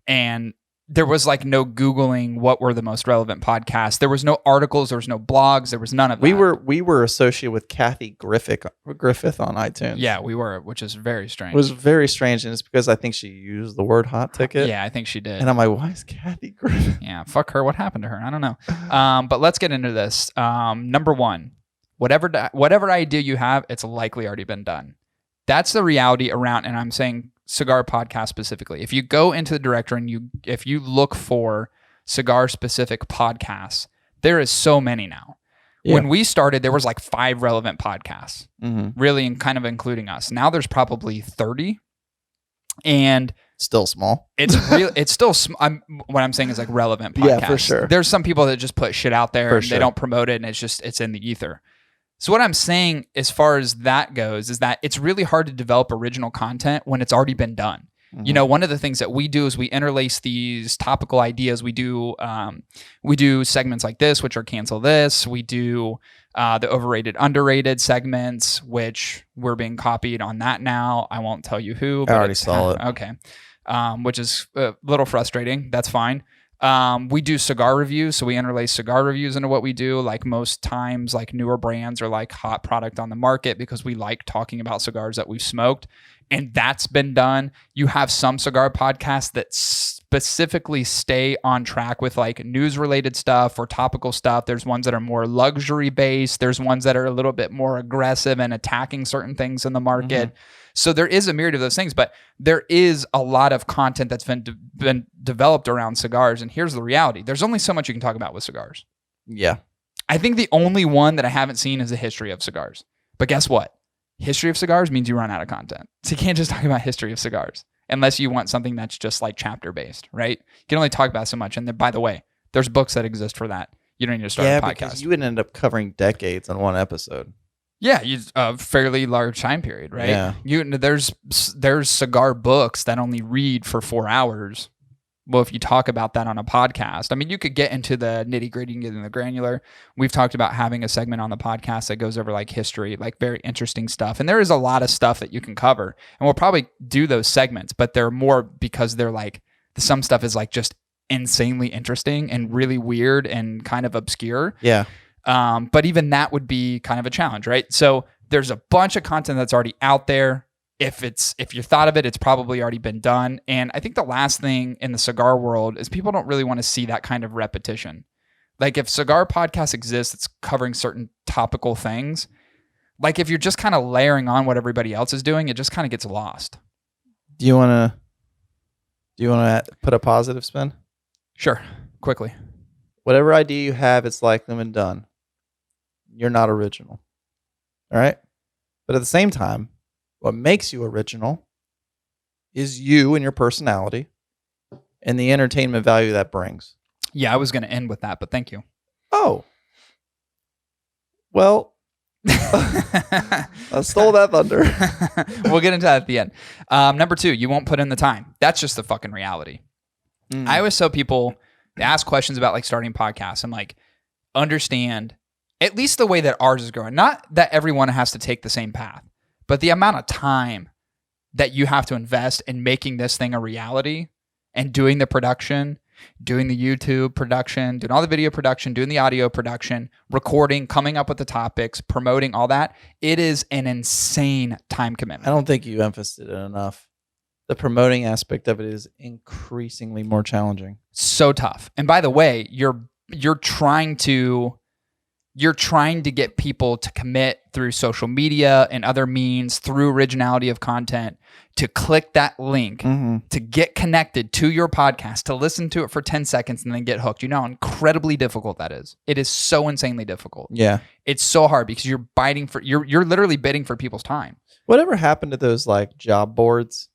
And there was like no Googling what were the most relevant podcasts. There was no articles. There was no blogs. There was none of that. We were associated with Kathy Griffith on iTunes. Yeah, we were, which is very strange. It was very strange, and it's because I think she used the word hot ticket. Yeah, I think she did. And I'm like, why is Kathy Griffith? Yeah, fuck her. What happened to her? I don't know. But let's get into this. Number one, whatever idea you have, it's likely already been done. That's the reality around, and I'm saying Cigar podcast specifically. If you go into the directory and if you look for cigar specific podcasts, there is so many now. Yeah. When we started, there was like 5 relevant podcasts, really, and kind of including us. Now there's probably 30, and still small. It's real. It's still. What I'm saying is like relevant podcasts. Yeah, for sure. There's some people that just put shit out there and they don't promote it, and it's in the ether. So what I'm saying as far as that goes is that it's really hard to develop original content when it's already been done. You know, one of the things that we do is we interlace these topical ideas. We do segments like this, which are cancel this. We do the overrated, underrated segments, which we're being copied on that now. I won't tell you who. But I already saw it. Okay. Which is a little frustrating. That's fine. We do cigar reviews, so we interlace cigar reviews into what we do. Like most times, like newer brands are like hot product on the market because we like talking about cigars that we've smoked, and that's been done. You have some cigar podcasts that specifically stay on track with like news related stuff or topical stuff. There's ones that are more luxury based. There's ones that are a little bit more aggressive and attacking certain things in the market. So there is a myriad of those things, but there is a lot of content that's been developed around cigars. And here's the reality. There's only so much you can talk about with cigars. Yeah. I think the only one that I haven't seen is the history of cigars. But guess what? History of cigars means you run out of content. So you can't just talk about history of cigars unless you want something that's just like chapter based, right? You can only talk about so much. And then, by the way, there's books that exist for that. You don't need to start a podcast. Because you would end up covering decades on one episode. Yeah, a fairly large time period, right? Yeah. There's cigar books that only read for 4 hours. Well, if you talk about that on a podcast, I mean, you could get into the nitty gritty and get in the granular. We've talked about having a segment on the podcast that goes over like history, like very interesting stuff. And there is a lot of stuff that you can cover. And we'll probably do those segments, but they're more because they're like, some stuff is like just insanely interesting and really weird and kind of obscure. Yeah. But even that would be kind of a challenge, right? So there's a bunch of content that's already out there. If you thought of it, it's probably already been done. And I think the last thing in the cigar world is people don't really want to see that kind of repetition. Like if cigar podcast exists, it's covering certain topical things. Like if you're just kind of layering on what everybody else is doing, it just kind of gets lost. Do you want to put a positive spin? Sure. Quickly. Whatever idea you have, it's likely been done. You're not original. All right? But at the same time, what makes you original is you and your personality and the entertainment value that brings. Yeah, I was going to end with that, but thank you. Oh. Well, I stole that thunder. We'll get into that at the end. Number 2, you won't put in the time. That's just the fucking reality. I always tell people, they ask questions about like starting podcasts. I'm like, understand at least the way that ours is growing. Not that everyone has to take the same path, but the amount of time that you have to invest in making this thing a reality and doing the production, doing the YouTube production, doing all the video production, doing the audio production, recording, coming up with the topics, promoting all that. It is an insane time commitment. I don't think you emphasized it enough. The promoting aspect of it is increasingly more challenging. So tough. And by the way, you're trying to get people to commit through social media and other means, through originality of content, to click that link, to get connected to your podcast, to listen to it for 10 seconds and then get hooked. You know how incredibly difficult that is. It is so insanely difficult. Yeah. It's so hard because you're you're literally bidding for people's time. Whatever happened to those like job boards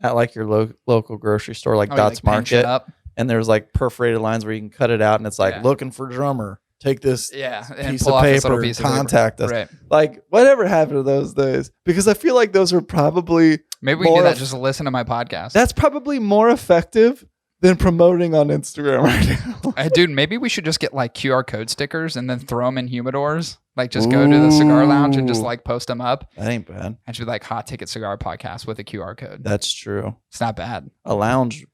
at like your local grocery store, like Dots Market? And there's like perforated lines where you can cut it out and it's like looking for drummer. Take this piece of paper, contact us. Right. Like, whatever happened to those days? Because I feel like those are probably... Maybe we can do that, just listen to my podcast. That's probably more effective than promoting on Instagram right now. Dude, maybe we should just get like QR code stickers and then throw them in humidors. Like just go to the cigar lounge and just like post them up. That ain't bad. And should be like Hot Ticket Cigar Podcast with a QR code. That's true. It's not bad. A lounge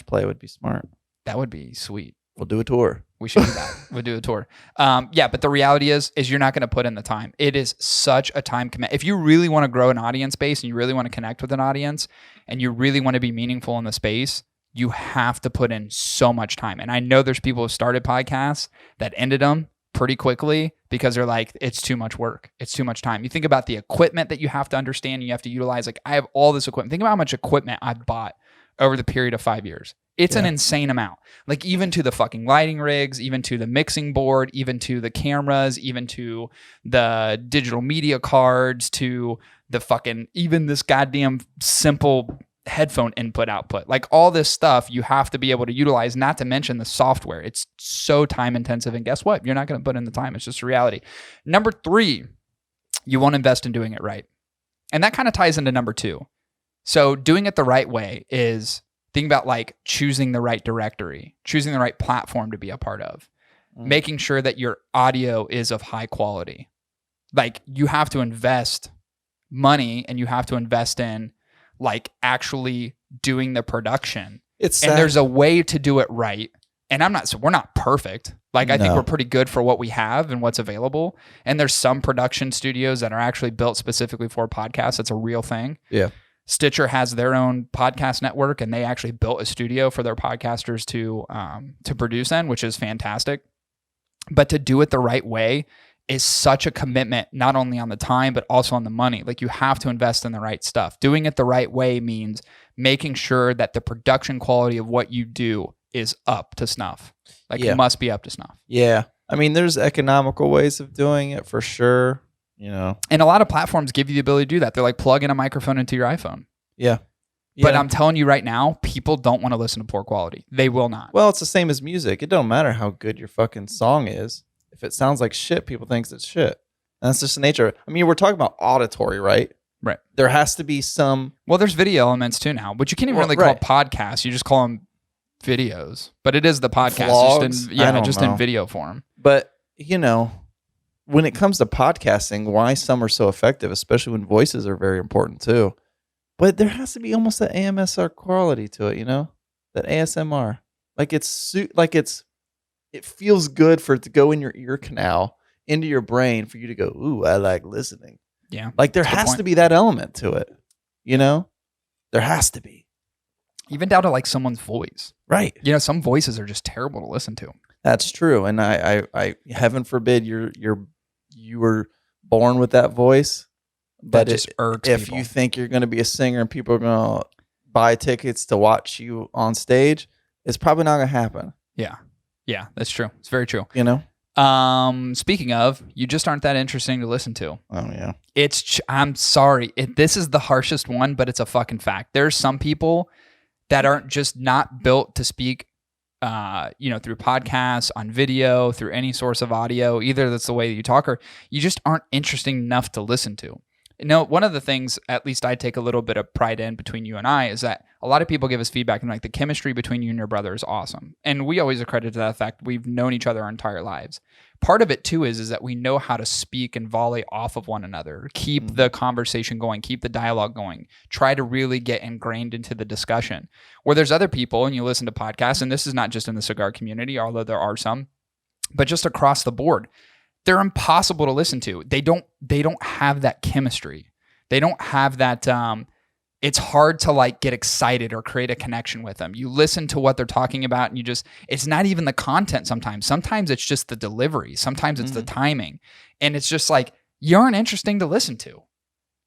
play would be smart. That would be sweet. We'll do a tour. We should do that. We'll do a tour. Yeah, but the reality is you're not going to put in the time. It is such a time commitment. If you really want to grow an audience base and you really want to connect with an audience and you really want to be meaningful in the space, you have to put in so much time. And I know there's people who started podcasts that ended them pretty quickly because they're like, it's too much work. It's too much time. You think about the equipment that you have to understand, you have to utilize. Like I have all this equipment. Think about how much equipment I've bought over the period of 5 years. It's an insane amount. Like even to the fucking lighting rigs, even to the mixing board, even to the cameras, even to the digital media cards, to the fucking, even this goddamn simple headphone input output. Like all this stuff you have to be able to utilize, not to mention the software. It's so time intensive. And guess what? You're not going to put in the time. It's just a reality. Number 3, you won't invest in doing it right. And that kind of ties into number 2. So doing it the right way is thinking about like choosing the right directory, choosing the right platform to be a part of, making sure that your audio is of high quality. Like you have to invest money and you have to invest in like actually doing the production. And there's a way to do it right. And we're not perfect. Like I think we're pretty good for what we have and what's available. And there's some production studios that are actually built specifically for podcasts. That's a real thing. Yeah. Stitcher has their own podcast network and they actually built a studio for their podcasters to produce in, which is fantastic. But to do it the right way is such a commitment, not only on the time, but also on the money. Like you have to invest in the right stuff. Doing it the right way means making sure that the production quality of what you do is up to snuff. Like it must be up to snuff. Yeah. I mean, there's economical ways of doing it for sure. You know, and a lot of platforms give you the ability to do that. They're like plug in a microphone into your iPhone. Yeah. But I'm telling you right now, people don't want to listen to poor quality. They will not. Well, it's the same as music. It don't matter how good your fucking song is. If it sounds like shit, people think it's shit. And that's just the nature. I mean, we're talking about auditory, right? Right. There has to be some. Well, there's video elements too now, but you can't even really call podcasts. You just call them videos. But it is the podcast. Vlogs? Just in video form. But, you know, when it comes to podcasting, why some are so effective, especially when voices are very important too. But there has to be almost an AMSR quality to it, you know? That ASMR. It feels good for it to go in your ear canal, into your brain, for you to go, ooh, I like listening. Yeah. Like there has to be that element to it, you know? There has to be. Even down to like someone's voice. Right. You know, some voices are just terrible to listen to. That's true. And I heaven forbid you were born with that voice. But That just irks if people. you think you're going to be a singer and people are going to buy tickets to watch you on stage, it's probably not going to happen. Yeah, that's true. It's very true. You know? Speaking of, you just aren't that interesting to listen to. Oh, yeah. I'm sorry. This is the harshest one, but it's a fucking fact. There's some people that aren't just not built to speak, through podcasts, on video, through any source of audio. Either that's the way that you talk or you just aren't interesting enough to listen to. One of the things, at least I take a little bit of pride in between you and I, is that a lot of people give us feedback and like the chemistry between you and your brother is awesome. And we always accredit to that fact. We've known each other our entire lives. Part of it too is that we know how to speak and volley off of one another, keep the conversation going, keep the dialogue going, try to really get ingrained into the discussion. Where there's other people, and you listen to podcasts, and this is not just in the cigar community, although there are some, but just across the board. They're impossible to listen to. They don't have that chemistry. They don't have that. It's hard to like get excited or create a connection with them. You listen to what they're talking about and it's not even the content sometimes. Sometimes it's just the delivery. Sometimes it's the timing. And it's just like, you aren't interesting to listen to.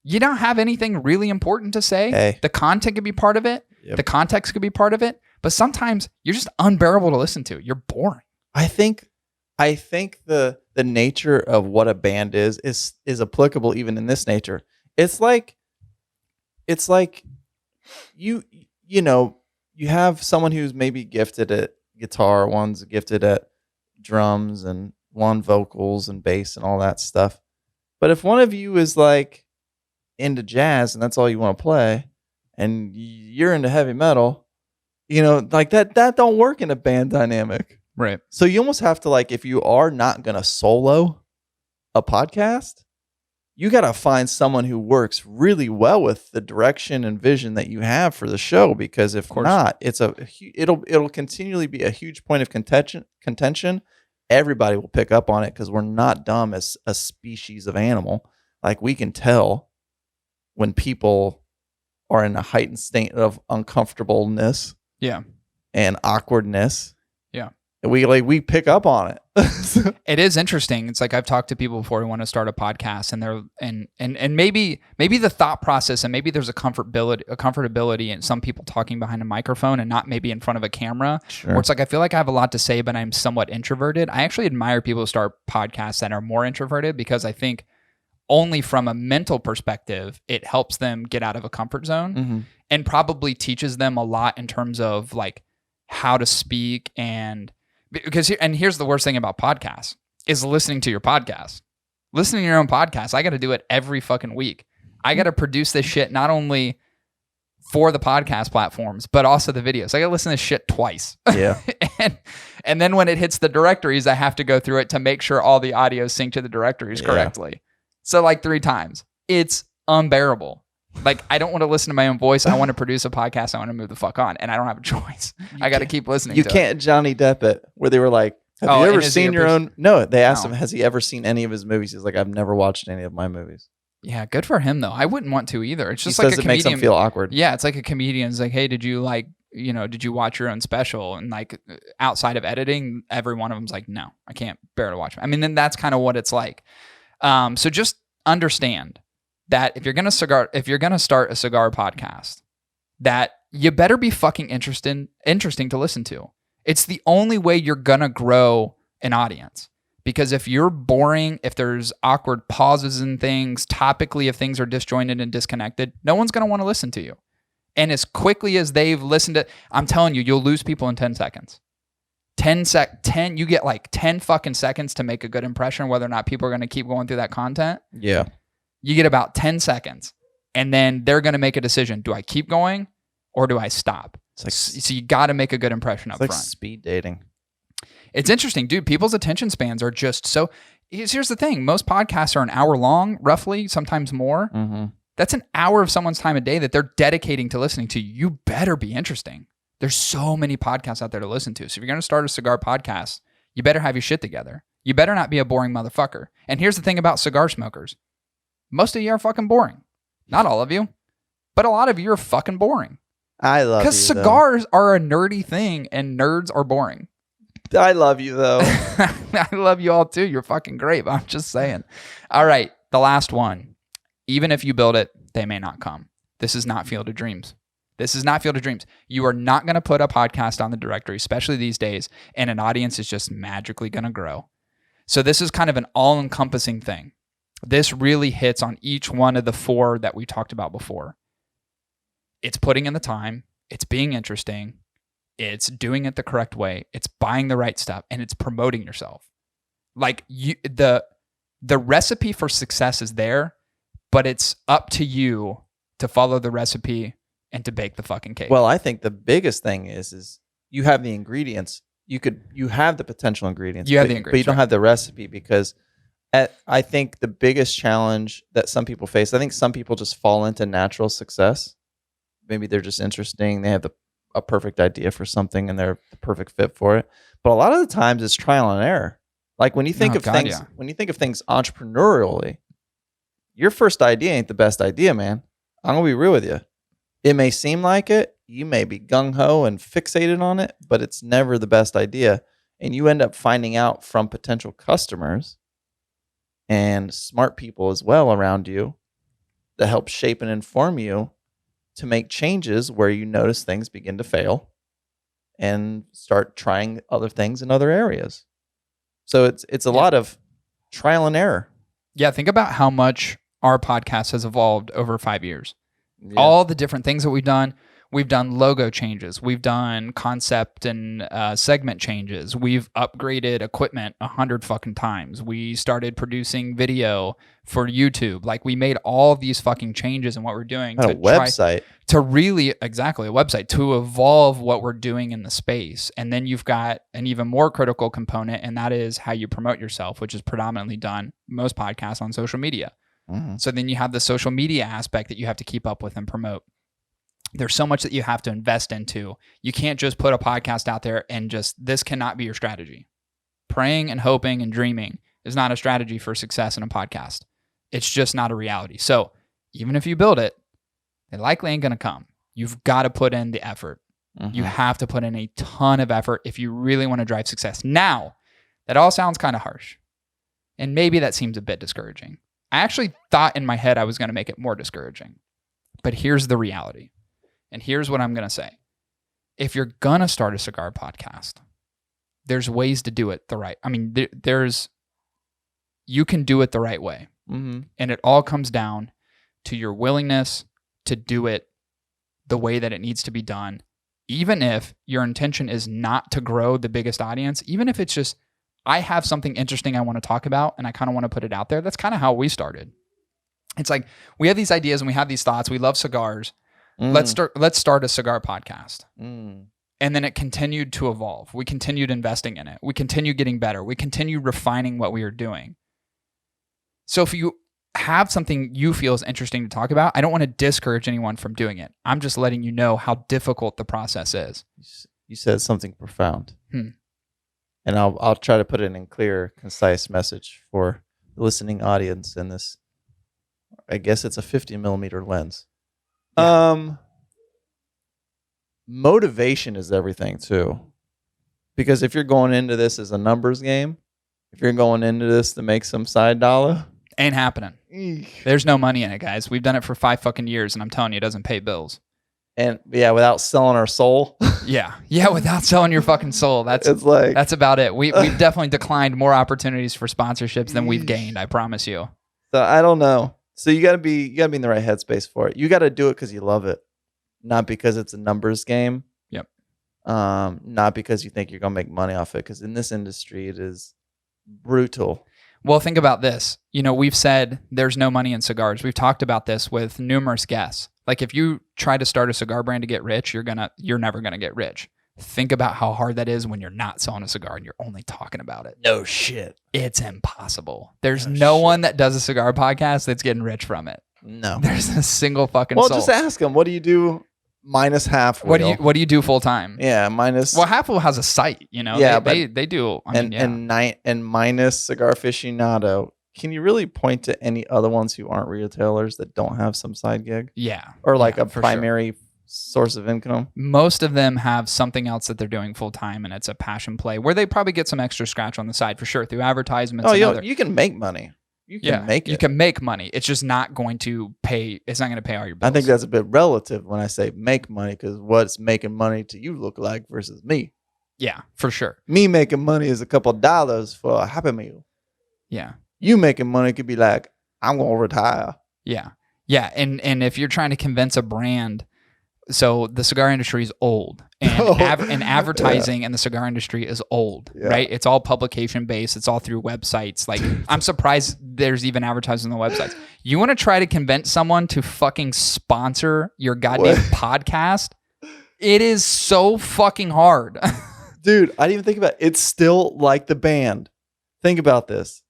You don't have anything really important to say. Hey. The content could be part of it. Yep. The context could be part of it. But sometimes you're just unbearable to listen to. You're boring. I think the nature of what a band is applicable even in this nature. It's like you have someone who's maybe gifted at guitar, one's gifted at drums, and one vocals and bass and all that stuff. But if one of you is like into jazz and that's all you want to play, and you're into heavy metal, like that don't work in a band dynamic. Right. So you almost have to, like, if you are not going to solo a podcast, you got to find someone who works really well with the direction and vision that you have for the show. Because if not, it'll continually be a huge point of contention. Everybody will pick up on it because we're not dumb as a species of animal. Like, we can tell when people are in a heightened state of uncomfortableness, and awkwardness. We pick up on it. It is interesting. It's like I've talked to people before who want to start a podcast, and they're and maybe the thought process, and maybe there's a comfortability in some people talking behind a microphone and not maybe in front of a camera. Sure. Where it's like I feel like I have a lot to say, but I'm somewhat introverted. I actually admire people who start podcasts that are more introverted because I think only from a mental perspective it helps them get out of a comfort zone and probably teaches them a lot in terms of like how to speak here's the worst thing about podcasts is listening to your podcast. Listening to your own podcast, I got to do it every fucking week. I got to produce this shit not only for the podcast platforms, but also the videos. I got to listen to this shit twice. Yeah. and then when it hits the directories, I have to go through it to make sure all the audio sync to the directories correctly. So like 3 times. It's unbearable. Like, I don't want to listen to my own voice. I want to produce a podcast. I want to move the fuck on. And I don't have a choice. I got to keep listening to it. You can't Johnny Depp it, where they were like, have you ever seen your own? No, they asked him, has he ever seen any of his movies? He's like, I've never watched any of my movies. Yeah, good for him, though. I wouldn't want to either. It's just he like says a comedian. It makes him feel awkward. Yeah, it's like a comedian's like, hey, did you watch your own special? And like outside of editing, every one of them's like, no, I can't bear to watch it. I mean, then that's kind of what it's like. So just understand that if you're gonna start a cigar podcast, that you better be fucking interesting to listen to. It's the only way you're gonna grow an audience. Because if you're boring, if there's awkward pauses and things, topically, if things are disjointed and disconnected, no one's gonna want to listen to you. And as quickly as they've listened to, I'm telling you, you'll lose people in 10 seconds. 10, you get like 10 fucking seconds to make a good impression, whether or not people are gonna keep going through that content. Yeah. You get about 10 seconds and then they're going to make a decision. Do I keep going or do I stop? So you got to make a good impression up front. It's like speed dating. It's interesting, dude. People's attention spans are just so... Here's the thing. Most podcasts are an hour long, roughly, sometimes more. Mm-hmm. That's an hour of someone's time a day that they're dedicating to listening to. You better be interesting. There's so many podcasts out there to listen to. So if you're going to start a cigar podcast, you better have your shit together. You better not be a boring motherfucker. And here's the thing about cigar smokers. Most of you are fucking boring. Not all of you, but a lot of you are fucking boring. I love you, because cigars are a nerdy thing and nerds are boring. I love you, though. I love you all, too. You're fucking great, but I'm just saying. All right. the last one, even if you build it, they may not come. This is not Field of Dreams. This is not Field of Dreams. You are not going to put a podcast on the directory, especially these days, and an audience is just magically going to grow. So this is kind of an all-encompassing thing. This really hits on each one of the 4 that we talked about before. It's putting in the time. It's being interesting. It's doing it the correct way. It's buying the right stuff, and it's promoting yourself. Like the recipe for success is there, but it's up to you to follow the recipe and to bake the fucking cake. Well, I think the biggest thing is you have the ingredients. You have the potential ingredients. You have the ingredients, but you don't have the recipe, because I think the biggest challenge that some people face, I think some people just fall into natural success. Maybe they're just interesting. They have a perfect idea for something and they're the perfect fit for it. But a lot of the times it's trial and error. Like when you think when you think of things entrepreneurially, your first idea ain't the best idea, man. I'm gonna be real with you. It may seem like it. You may be gung-ho and fixated on it, but it's never the best idea. And you end up finding out from potential customers and smart people as well around you that help shape and inform you to make changes where you notice things begin to fail and start trying other things in other areas. So it's a lot of trial and error. Yeah, think about how much our podcast has evolved over 5 years. Yeah. All the different things that we've done. We've done logo changes. We've done concept and segment changes. We've upgraded equipment 100 fucking times. We started producing video for YouTube. Like we made all these fucking changes in what we're doing. A website. To really, exactly, a website to evolve what we're doing in the space. And then you've got an even more critical component, and that is how you promote yourself, which is predominantly done, most podcasts, on social media. Mm-hmm. So then you have the social media aspect that you have to keep up with and promote. There's so much that you have to invest into. You can't just put a podcast out there and this cannot be your strategy. Praying and hoping and dreaming is not a strategy for success in a podcast. It's just not a reality. So even if you build it, they likely ain't going to come. You've got to put in the effort. Mm-hmm. You have to put in a ton of effort if you really want to drive success. Now, that all sounds kind of harsh. And maybe that seems a bit discouraging. I actually thought in my head I was going to make it more discouraging. But here's the reality. And here's what I'm going to say. If you're going to start a cigar podcast, there's ways to do it the right. I mean, you can do it the right way. Mm-hmm. And it all comes down to your willingness to do it the way that it needs to be done. Even if your intention is not to grow the biggest audience, even if it's just, I have something interesting I want to talk about and I kind of want to put it out there. That's kind of how we started. It's like we have these ideas and we have these thoughts. We love cigars. Let's start a cigar podcast. And then it continued to evolve. We continued investing in it. We continued getting better. We continued refining what we were doing. So if you have something you feel is interesting to talk about, I don't want to discourage anyone from doing it. I'm just letting you know how difficult the process is. You said something profound. And I'll try to put it in clear, concise message for the listening audience in this. I guess it's a 50 millimeter lens. Yeah. Motivation is everything too, because if you're going into this as a numbers game, if you're going into this to make some side dollar, ain't happening. There's no money in it, guys. We've done it for 5 fucking years, and I'm telling you, it doesn't pay bills. And without selling our soul. yeah, without selling your fucking soul. That's about it. We've definitely declined more opportunities for sponsorships than we've gained. I promise you. So I don't know. So you gotta be in the right headspace for it. You gotta do it because you love it, not because it's a numbers game. Yep. Not because you think you're gonna make money off it. Because in this industry, it is brutal. Well, think about this. We've said there's no money in cigars. We've talked about this with numerous guests. Like if you try to start a cigar brand to get rich, you're never gonna get rich. Think about how hard that is when you're not selling a cigar and you're only talking about it. No shit. It's impossible. There's no one that does a cigar podcast that's getting rich from it. No. There's a single fucking soul. Just ask them, what do you do minus half wheel? What do you do full time? Yeah, minus. Well, Half Wheel has a site, Yeah, they do. And minus Cigar Aficionado. Can you really point to any other ones who aren't retailers that don't have some side gig? Yeah. Or like a primary source of income? Most of them have something else that they're doing full time, and it's a passion play where they probably get some extra scratch on the side for sure through advertisements. You can make money. You can make it. You can make money. It's just not going to pay. It's not going to pay all your bills. I think that's a bit relative when I say make money, because what's making money to you look like versus me. Yeah, for sure. Me making money is a couple of dollars for a Happy Meal. Yeah. You making money could be like, I'm going to retire. Yeah. Yeah. And if you're trying to convince a brand, so the cigar industry is old, and advertising in the cigar industry is old, right? It's all publication based. It's all through websites. Like, I'm surprised there's even advertising on the websites. You want to try to convince someone to fucking sponsor your goddamn podcast? It is so fucking hard. Dude, I didn't even think about it. It's still like the band. Think about this.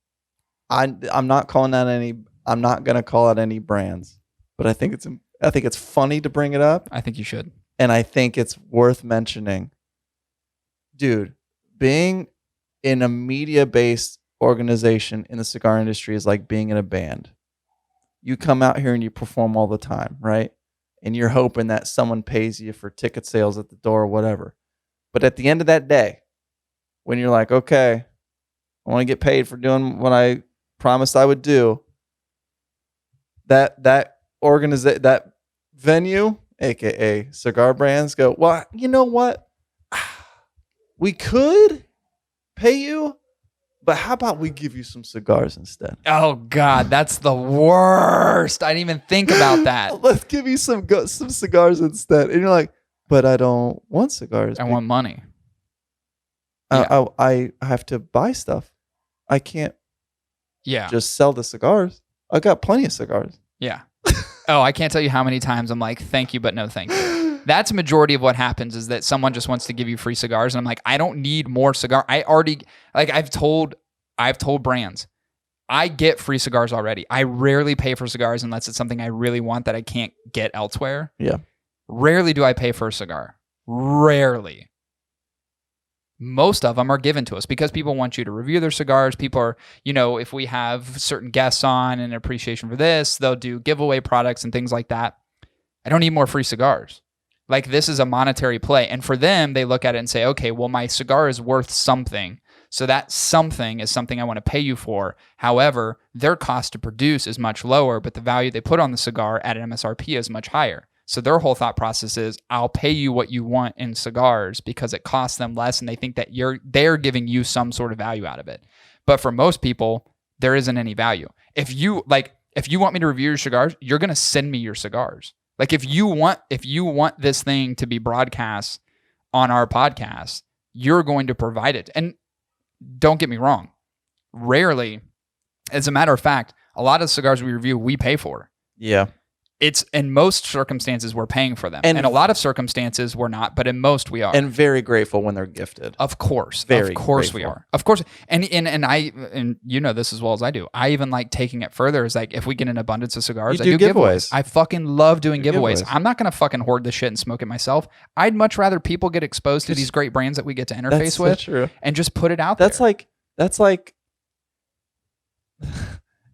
I'm not calling out any. I'm not gonna call out any brands, but I think it's funny to bring it up. I think you should, and I think it's worth mentioning. Dude, being in a media-based organization in the cigar industry is like being in a band. You come out here and you perform all the time, right? And you're hoping that someone pays you for ticket sales at the door or whatever. But at the end of that day, when you're like, okay, I want to get paid for doing what I promised I would do, that venue, aka cigar brands, go, well, you know what? We could pay you, but how about we give you some cigars instead? Oh God, that's the worst. I didn't even think about that. Let's give you some cigars instead. And you're like, but I don't want cigars. I want money. I have to buy stuff. I can't just sell the cigars. I got plenty of cigars. Yeah. Oh, I can't tell you how many times I'm like, thank you, but no thank you. That's a majority of what happens, is that someone just wants to give you free cigars. And I'm like, I don't need more cigar. I already, like, I've told brands, I get free cigars already. I rarely pay for cigars unless it's something I really want that I can't get elsewhere. Yeah. Rarely do I pay for a cigar. Rarely. Most of them are given to us because people want you to review their cigars. People are, if we have certain guests on and appreciation for this, they'll do giveaway products and things like that. I don't need more free cigars. Like, this is a monetary play. And for them, they look at it and say, okay, well, my cigar is worth something. So that something is something I want to pay you for. However, their cost to produce is much lower, but the value they put on the cigar at an MSRP is much higher. So their whole thought process is, I'll pay you what you want in cigars because it costs them less, and they think that they're giving you some sort of value out of it. But for most people, there isn't any value. If you want me to review your cigars, you're going to send me your cigars. Like, if you want this thing to be broadcast on our podcast, you're going to provide it. And don't get me wrong, rarely, as a matter of fact, a lot of cigars we review, we pay for. Yeah. It's in most circumstances we're paying for them. And in a lot of circumstances we're not, but in most we are. And very grateful when they're gifted. Of course. Very of course grateful. We are. Of course. And you know this as well as I do. I even like taking it further. Is like, if we get an abundance of cigars, I do giveaways. I fucking love doing giveaways. I'm not going to fucking hoard this shit and smoke it myself. I'd much rather people get exposed to these great brands that we get to interface with and just put it out there.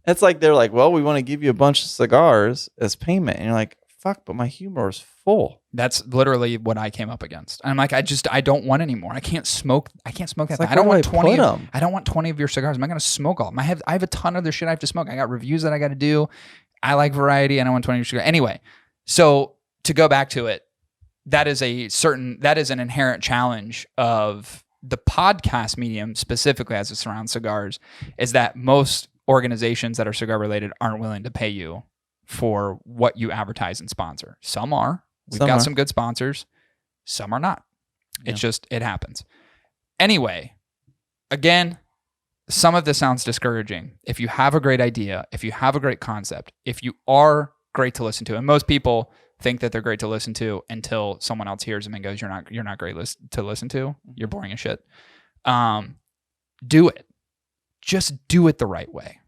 It's like they're like, well, we want to give you a bunch of cigars as payment. And you're like, fuck, but my humor is full. That's literally what I came up against. And I'm like, I don't want any more. I can't smoke that. Like, I don't want 20. I don't want 20 of your cigars. I'm not going to smoke all of them. I have a ton of other shit I have to smoke. I got reviews that I got to do. I like variety. I don't want 20 of your cigars. Anyway, so to go back to it, that is an inherent challenge of the podcast medium, specifically as it surrounds cigars, is that most organizations that are cigar related aren't willing to pay you for what you advertise and sponsor. Some are. We've got some good sponsors. Some are not. Yeah. It's just, it happens. Anyway, again, some of this sounds discouraging. If you have a great idea, if you have a great concept, if you are great to listen to, and most people think that they're great to listen to until someone else hears them and goes, you're not great to listen to. You're boring as shit. Do it. Just do it the right way.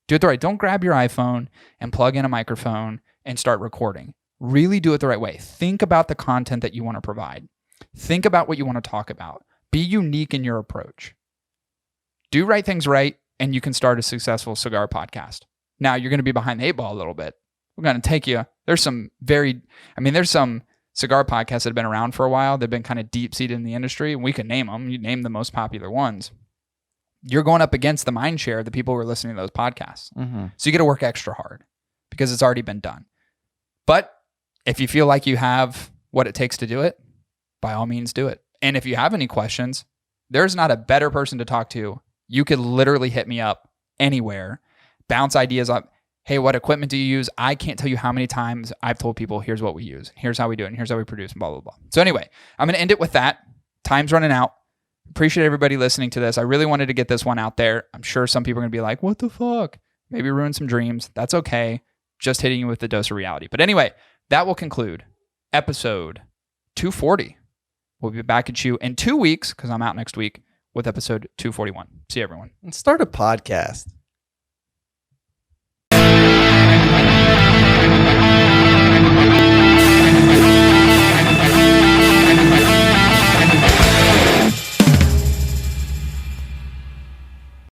Do it the right. Don't grab your iPhone and plug in a microphone and start recording. Really do it the right way. Think about the content that you want to provide. Think about what you want to talk about. Be unique in your approach. Do right things right, and you can start a successful cigar podcast. Now, you're going to be behind the eight ball a little bit. We're going to take you. There's some cigar podcasts that have been around for a while. They've been kind of deep-seated in the industry, and we can name them. You name the most popular ones. you're going up against the mind share of the people who are listening to those podcasts. Mm-hmm. So you got to work extra hard because it's already been done. But if you feel like you have what it takes to do it, by all means do it. And if you have any questions, there's not a better person to talk to. You could literally hit me up anywhere, bounce ideas up. Hey, what equipment do you use? I can't tell you how many times I've told people, here's what we use. Here's how we do it. And here's how we produce and blah, blah, blah. So anyway, I'm going to end it with that. Time's running out. Appreciate everybody listening to this. I really wanted to get this one out there. I'm sure some people are going to be like, what the fuck? Maybe ruin some dreams. That's okay. Just hitting you with the dose of reality. But anyway, that will conclude episode 240. We'll be back at you in 2 weeks because I'm out next week with episode 241. See you, everyone. And start a podcast.